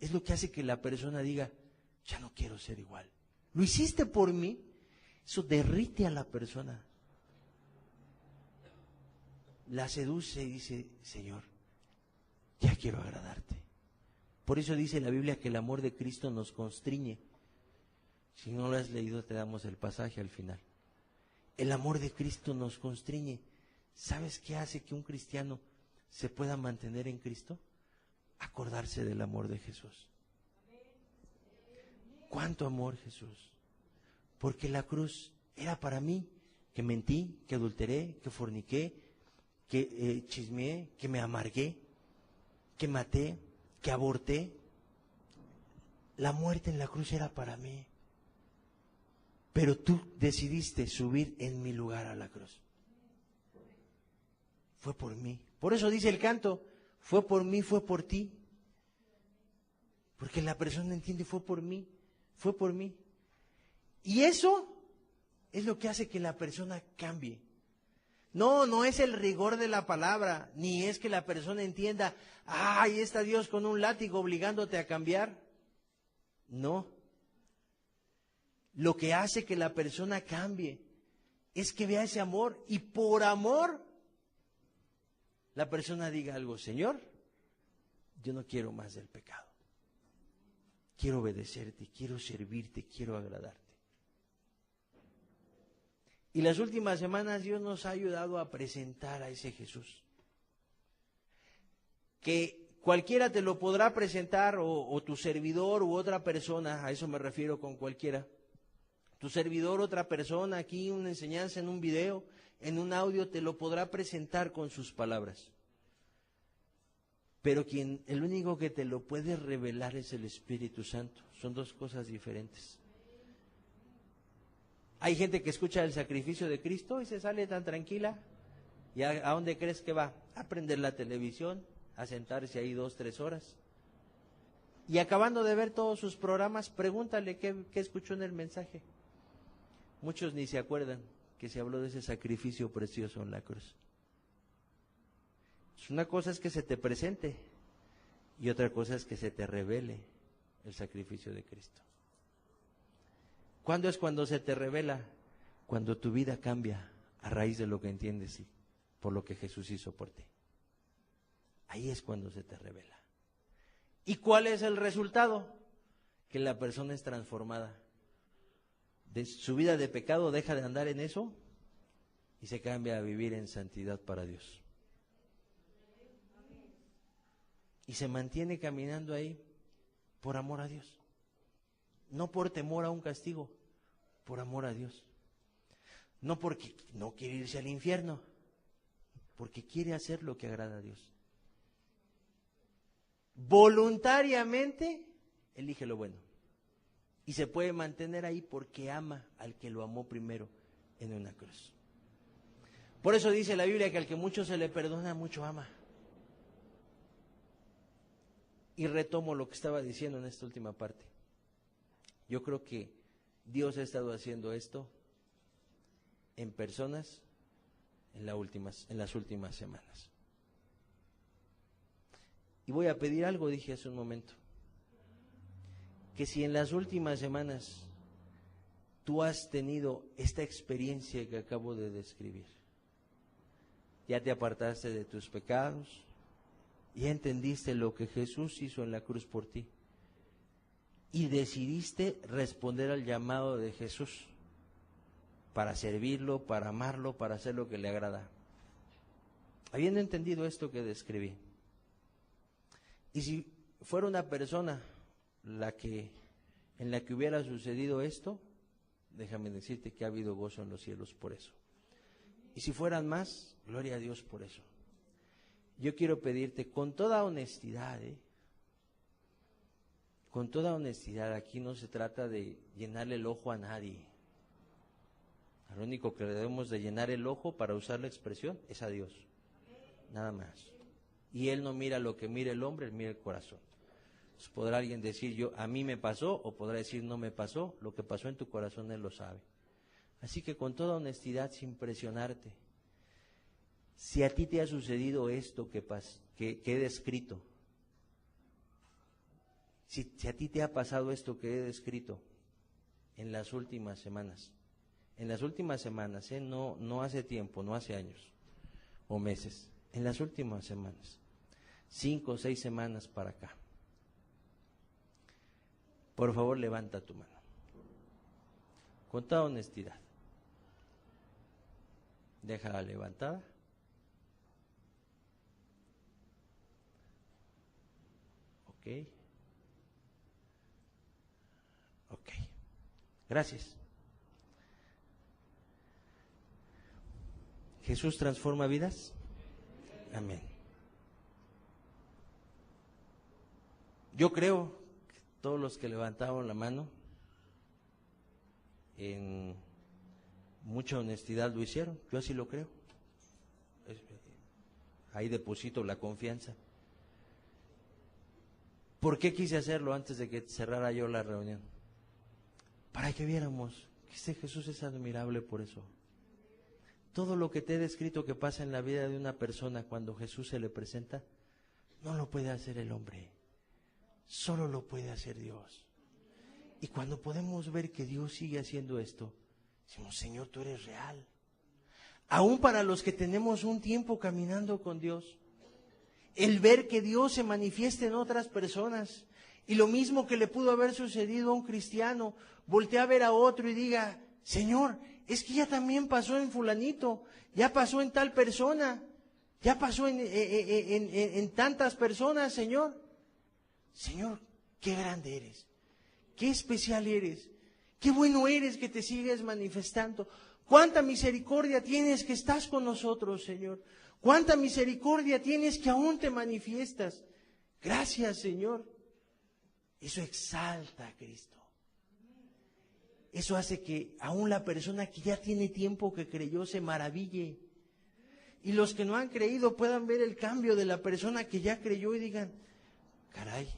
Es lo que hace que la persona diga, ya no quiero ser igual. Lo hiciste por mí. Eso derrite a la persona. La seduce y dice, Señor, ya quiero agradarte. Por eso dice la Biblia que el amor de Cristo nos constriñe. Si no lo has leído, te damos el pasaje al final. El amor de Cristo nos constriñe. ¿Sabes qué hace que un cristiano se pueda mantener en Cristo? Acordarse del amor de Jesús. ¿Cuánto amor, Jesús? Porque la cruz era para mí, que mentí, que adulteré, que forniqué, que chismeé, que me amargué, que maté, que aborté. La muerte en la cruz era para mí. Pero tú decidiste subir en mi lugar a la cruz. Fue por mí. Por eso dice el canto, fue por mí, fue por ti. Porque la persona entiende, fue por mí, fue por mí. Y eso es lo que hace que la persona cambie. No es el rigor de la palabra, ni es que la persona entienda, ahí está Dios con un látigo obligándote a cambiar. No. Lo que hace que la persona cambie es que vea ese amor y por amor la persona diga algo, Señor, yo no quiero más del pecado. Quiero obedecerte, quiero servirte, quiero agradarte. Y las últimas semanas Dios nos ha ayudado a presentar a ese Jesús. Que cualquiera te lo podrá presentar, o tu servidor u otra persona, a eso me refiero con cualquiera. Tu servidor, otra persona, aquí una enseñanza en un video, en un audio, te lo podrá presentar con sus palabras. Pero el único que te lo puede revelar es el Espíritu Santo. Son dos cosas diferentes. Hay gente que escucha el sacrificio de Cristo y se sale tan tranquila. ¿Y a dónde crees que va? A prender la televisión, a sentarse ahí 2-3 horas. Y acabando de ver todos sus programas, pregúntale qué escuchó en el mensaje. Muchos ni se acuerdan que se habló de ese sacrificio precioso en la cruz. Una cosa es que se te presente y otra cosa es que se te revele el sacrificio de Cristo. ¿Cuándo es cuando se te revela? Cuando tu vida cambia a raíz de lo que entiendes y por lo que Jesús hizo por ti. Ahí es cuando se te revela. ¿Y cuál es el resultado? Que la persona es transformada. De su vida de pecado deja de andar en eso y se cambia a vivir en santidad para Dios. Y se mantiene caminando ahí por amor a Dios. No por temor a un castigo, por amor a Dios. No porque no quiere irse al infierno, porque quiere hacer lo que agrada a Dios. Voluntariamente elige lo bueno. Y se puede mantener ahí porque ama al que lo amó primero en una cruz. Por eso dice la Biblia que al que mucho se le perdona, mucho ama. Y retomo lo que estaba diciendo en esta última parte. Yo creo que Dios ha estado haciendo esto en personas en las últimas semanas. Y voy a pedir algo, dije hace un momento, que si en las últimas semanas tú has tenido esta experiencia que acabo de describir. Ya te apartaste de tus pecados, ya entendiste lo que Jesús hizo en la cruz por ti y decidiste responder al llamado de Jesús para servirlo, para amarlo, para hacer lo que le agrada. Habiendo entendido esto que describí, y si fuera una persona en la que hubiera sucedido esto, déjame decirte que ha habido gozo en los cielos por eso. Y si fueran más, gloria a Dios por eso. Yo quiero pedirte con toda honestidad, con toda honestidad, aquí no se trata de llenarle el ojo a nadie. Al único que le debemos de llenar el ojo, para usar la expresión, es a Dios. Nada más. Y Él no mira lo que mira el hombre, Él mira el corazón. Entonces, podrá alguien decir, a mí me pasó, o podrá decir, no me pasó. Lo que pasó en tu corazón Él lo sabe. Así que con toda honestidad, sin presionarte, si a ti te ha sucedido esto que he descrito, si a ti te ha pasado esto que he descrito en las últimas semanas, no hace tiempo, no hace años o meses, en las últimas semanas, 5 o 6 semanas para acá, por favor levanta tu mano, con toda honestidad, déjala levantada. Ok, gracias. ¿Jesús transforma vidas? Amén. Yo creo que todos los que levantaron la mano, en mucha honestidad lo hicieron, yo así lo creo. Ahí deposito la confianza. ¿Por qué quise hacerlo antes de que cerrara yo la reunión? Para que viéramos que este Jesús es admirable por eso. Todo lo que te he descrito que pasa en la vida de una persona cuando Jesús se le presenta, no lo puede hacer el hombre, solo lo puede hacer Dios. Y cuando podemos ver que Dios sigue haciendo esto, decimos, Señor, tú eres real. Aún para los que tenemos un tiempo caminando con Dios, el ver que Dios se manifiesta en otras personas, y lo mismo que le pudo haber sucedido a un cristiano, voltea a ver a otro y diga, Señor, es que ya también pasó en fulanito, ya pasó en tal persona, ya pasó en tantas personas, Señor. Señor, qué grande eres, qué especial eres, qué bueno eres que te sigues manifestando. Cuánta misericordia tienes que estás con nosotros, Señor. Cuánta misericordia tienes que aún te manifiestas. Gracias, Señor. Eso exalta a Cristo. Eso hace que aún la persona que ya tiene tiempo que creyó se maraville. Y los que no han creído puedan ver el cambio de la persona que ya creyó y digan, caray,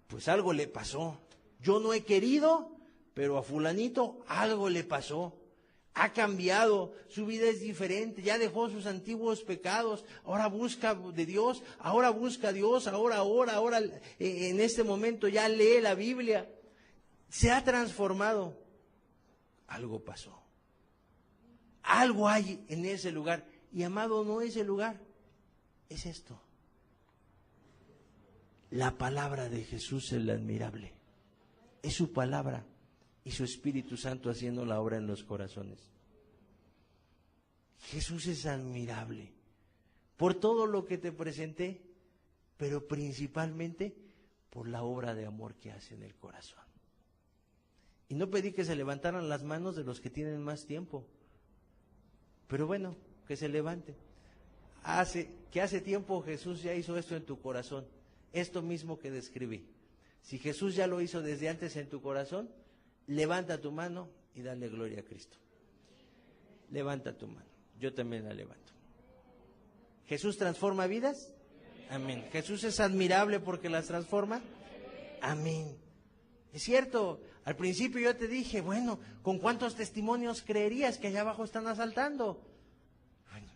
pues algo le pasó. Yo no he querido, pero a fulanito algo le pasó. Ha cambiado, su vida es diferente, ya dejó sus antiguos pecados, ahora busca de Dios, ahora busca a Dios, ahora en este momento ya lee la Biblia, se ha transformado. Algo pasó, algo hay en ese lugar, y amado, no es el lugar, es esto. La palabra de Jesús es la admirable, es su palabra. Y su Espíritu Santo haciendo la obra en los corazones. Jesús es admirable por todo lo que te presenté, pero principalmente por la obra de amor que hace en el corazón. Y no pedí que se levantaran las manos de los que tienen más tiempo, pero bueno, que se levanten. Hace tiempo Jesús ya hizo esto en tu corazón, esto mismo que describí. Si Jesús ya lo hizo desde antes en tu corazón, levanta tu mano y dale gloria a Cristo. Levanta tu mano, yo también la levanto. ¿Jesús transforma vidas? Amén. ¿Jesús es admirable porque las transforma? Amén. Es cierto, al principio yo te dije, bueno, ¿con cuántos testimonios creerías que allá abajo están asaltando? Bueno,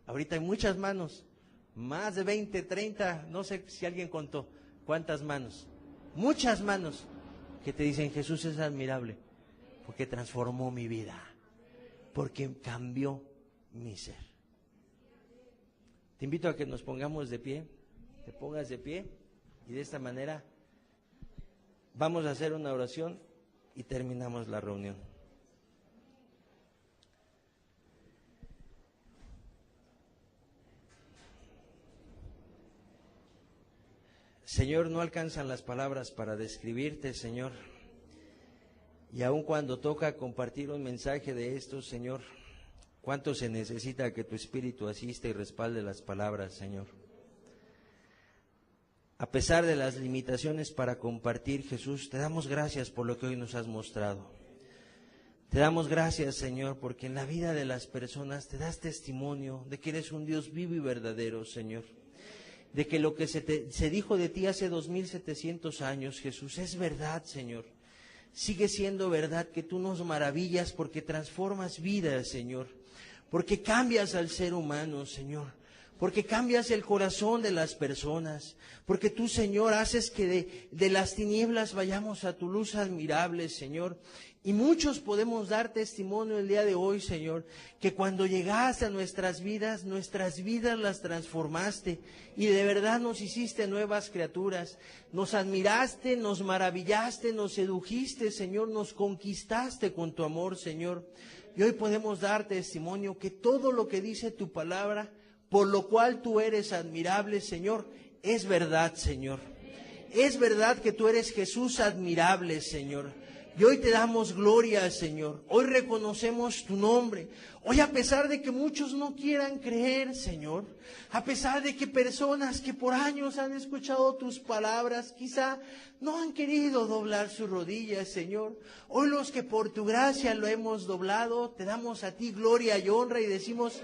ahorita hay muchas manos, más de 20, 30, no sé si alguien contó cuántas manos, muchas manos que te dicen Jesús es admirable. porque transformó mi vida, porque cambió mi ser. Te invito a que nos pongamos de pie, te pongas de pie y de esta manera vamos a hacer una oración y terminamos la reunión. Señor, no alcanzan las palabras para describirte, Señor. Y aun cuando toca compartir un mensaje de estos, Señor, cuánto se necesita que tu Espíritu asista y respalde las palabras, Señor. A pesar de las limitaciones para compartir, Jesús, te damos gracias por lo que hoy nos has mostrado. Te damos gracias, Señor, porque en la vida de las personas te das testimonio de que eres un Dios vivo y verdadero, Señor. De que lo que se dijo de ti hace 2700 años, Jesús, es verdad, Señor. Sigue siendo verdad que tú nos maravillas porque transformas vidas, Señor. Porque cambias al ser humano, Señor. Porque cambias el corazón de las personas. Porque tú, Señor, haces que de las tinieblas vayamos a tu luz admirable, Señor. Y muchos podemos dar testimonio el día de hoy, Señor, que cuando llegaste a nuestras vidas las transformaste y de verdad nos hiciste nuevas criaturas. Nos admiraste, nos maravillaste, nos sedujiste, Señor, nos conquistaste con tu amor, Señor. Y hoy podemos dar testimonio que todo lo que dice tu palabra, por lo cual tú eres admirable, Señor, es verdad, Señor. Es verdad que tú eres Jesús admirable, Señor. Y hoy te damos gloria, Señor. Hoy reconocemos tu nombre. Hoy, a pesar de que muchos no quieran creer, Señor, a pesar de que personas que por años han escuchado tus palabras, quizá no han querido doblar sus rodillas, Señor. Hoy los que por tu gracia lo hemos doblado, te damos a ti gloria y honra y decimos,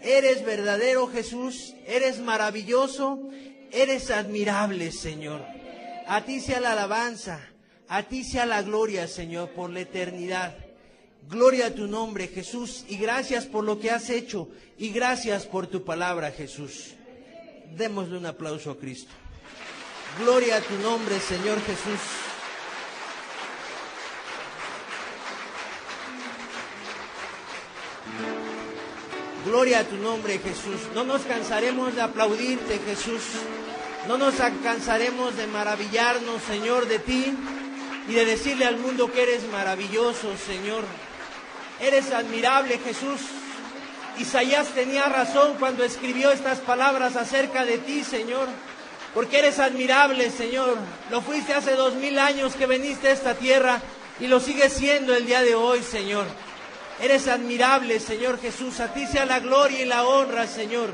eres verdadero, Jesús, eres maravilloso, eres admirable, Señor. A ti sea la alabanza. A ti sea la gloria, Señor, por la eternidad. Gloria a tu nombre, Jesús, y gracias por lo que has hecho, y gracias por tu palabra, Jesús. Démosle un aplauso a Cristo. Gloria a tu nombre, Señor Jesús. Gloria a tu nombre, Jesús. No nos cansaremos de aplaudirte, Jesús. No nos cansaremos de maravillarnos, Señor, de ti. Y de decirle al mundo que eres maravilloso, Señor. Eres admirable, Jesús. Isaías tenía razón cuando escribió estas palabras acerca de ti, Señor. Porque eres admirable, Señor. Lo fuiste hace 2000 años que viniste a esta tierra y lo sigues siendo el día de hoy, Señor. Eres admirable, Señor Jesús. A ti sea la gloria y la honra, Señor.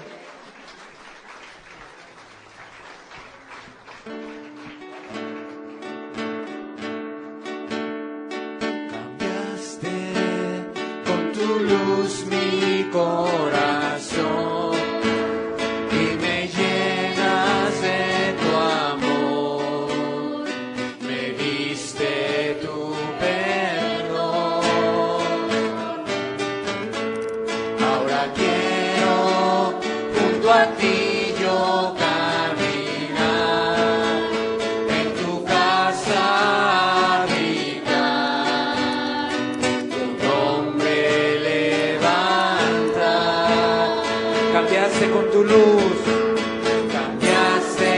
Luz mi corazón y me llenas de tu amor, me diste tu perdón. Ahora quiero junto a ti yo caminar, en tu casa habitar, tu nombre cambiaste con tu luz, cambiaste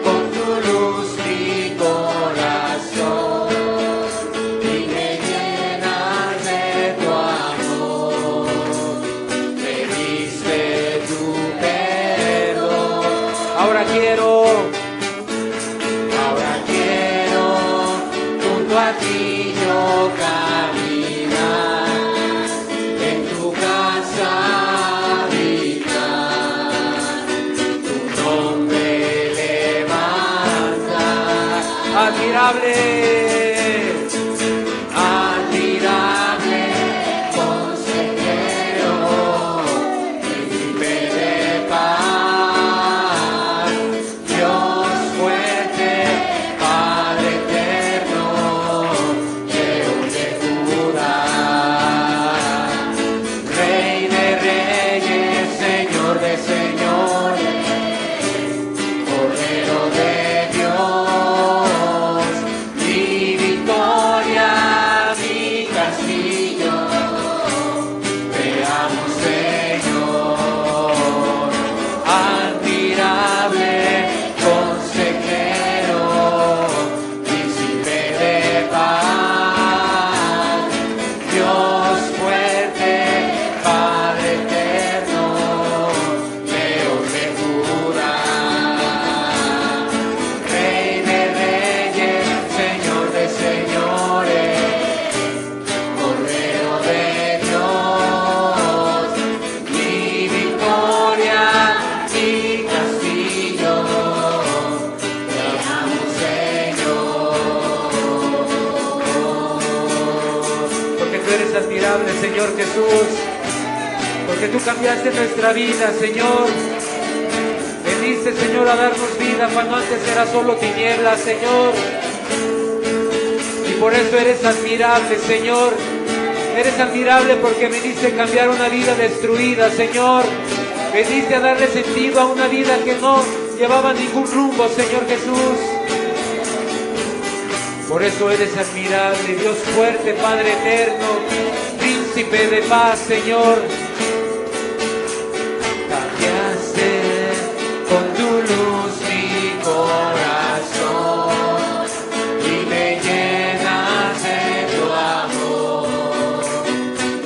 con tu luz mi corazón y me llenas de tu amor, me diste tu perdón. Ahora quiero junto a ti yo caminar, en tu casa admirable, admirable, consejero, príncipe de paz, Dios fuerte, Padre eterno, León de Judá, Rey de reyes, Señor de señores, Cordero de Dios. admirable, Señor Jesús, porque tú cambiaste nuestra vida, Señor. Veniste, Señor, a darnos vida cuando antes era solo tinieblas, Señor. Y por eso eres admirable, Señor. Eres admirable porque viniste a cambiar una vida destruida, Señor. Viniste a darle sentido a una vida que no llevaba ningún rumbo, Señor Jesús. Por eso eres admirable, Dios fuerte, Padre eterno, Príncipe de paz, Señor. Cambiaste con tu luz mi corazón y me llenas de tu amor.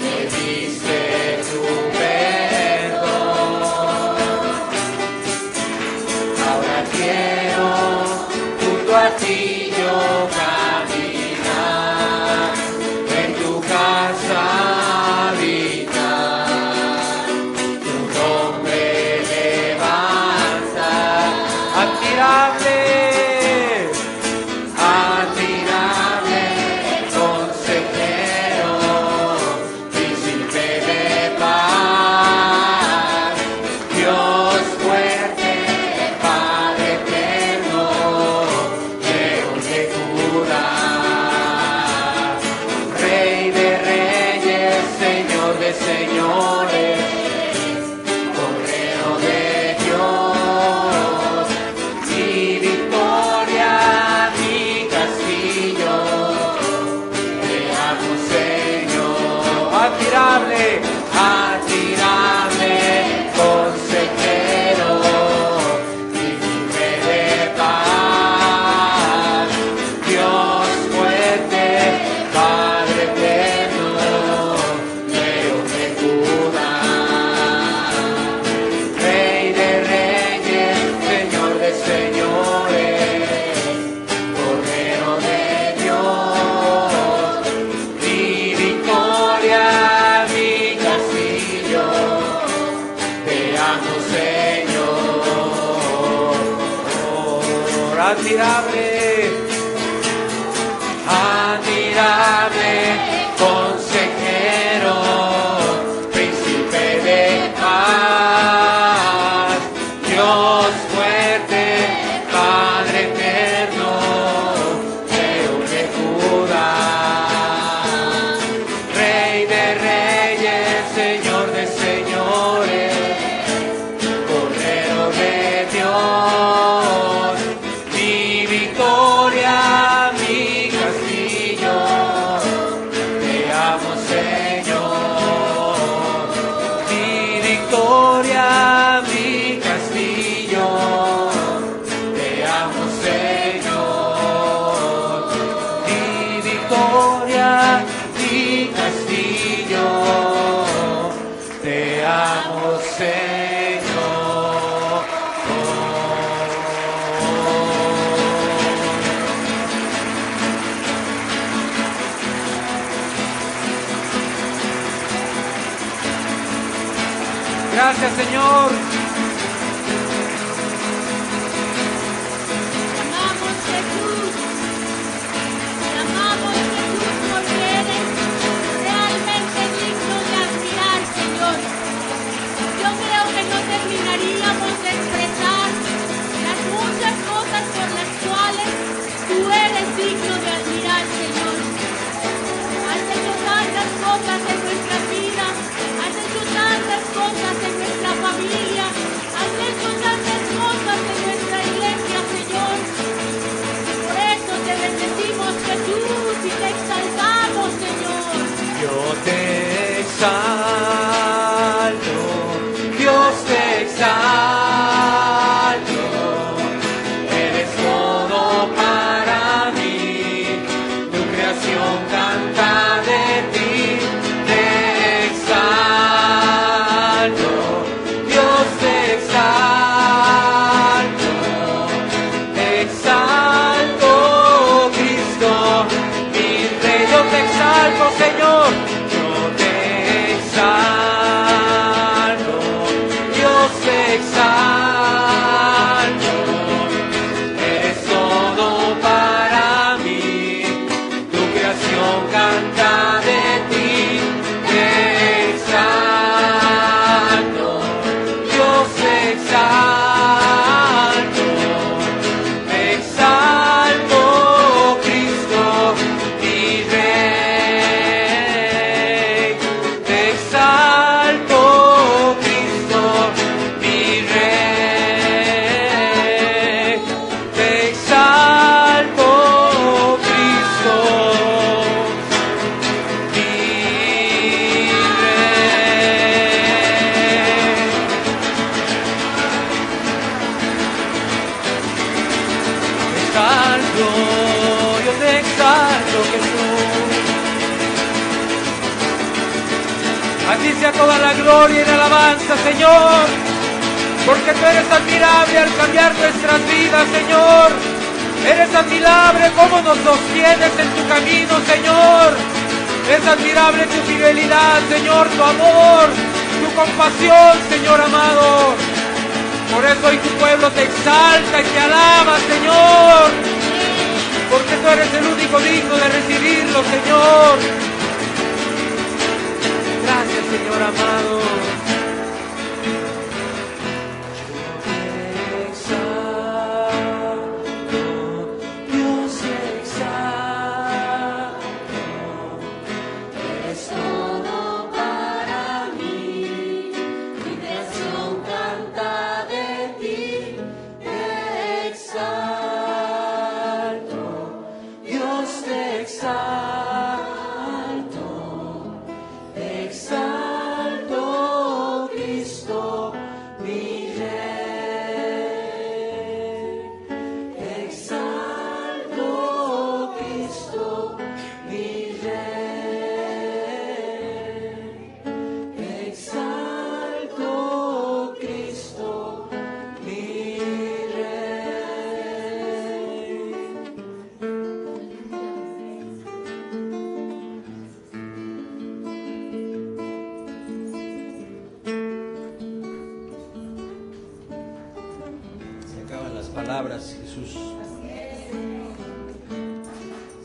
Me diste tu perdón. Ahora quiero junto a ti yo caminar, en tu casa habitar, tu nombre levantar. Admirable, admirable, consejero, príncipe de paz, Dios fuerte, Padre eterno, lleno de cura, Rey de reyes, Señor de señores, Cordero de Dios, mi victoria, mi castillo, te amo, Señor. Admirable, admirable, consejero, príncipe de paz, Dios fuerte, Padre eterno, Dios de Judá, Rey de reyes, Señor de señores, Cordero de Dios, mi victoria, mi castillo, te amo, Señor. Admirable, admirable, consejero, príncipe de paz, Dios fuerte, Padre eterno, León de Judá, Rey de reyes, Señor de señores, Cordero de Dios, mi victoria, ti sea toda la gloria y la alabanza, Señor, porque tú eres admirable al cambiar nuestras vidas, Señor. Eres admirable cómo nos sostienes en tu camino, Señor. Es admirable tu fidelidad, Señor, tu amor, tu compasión, Señor amado. Por eso hoy tu pueblo te exalta y te alaba, Señor, porque tú eres el único digno de recibirlo, Señor. Gracias, Señor amado. Palabras, Jesús.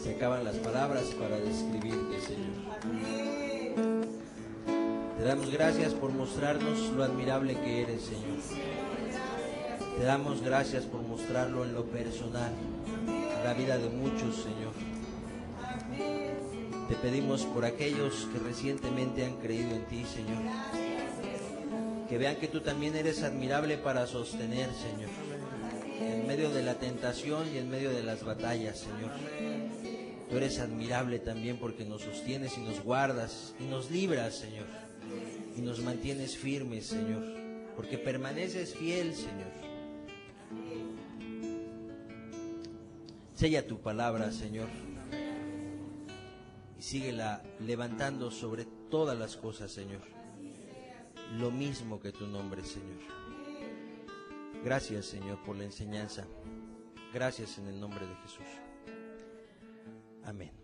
Se acaban las palabras para describirte, Señor. Te damos gracias por mostrarnos lo admirable que eres, Señor. Te damos gracias por mostrarlo en lo personal, en la vida de muchos, Señor. Te pedimos por aquellos que recientemente han creído en ti, Señor, que vean que tú también eres admirable para sostener, Señor, en medio de la tentación y en medio de las batallas, Señor. Tú eres admirable también porque nos sostienes y nos guardas y nos libras, Señor, y nos mantienes firmes, Señor, porque permaneces fiel, Señor. Sella tu palabra, Señor, y síguela levantando sobre todas las cosas, Señor, lo mismo que tu nombre, Señor. Gracias, Señor, por la enseñanza. Gracias en el nombre de Jesús. Amén.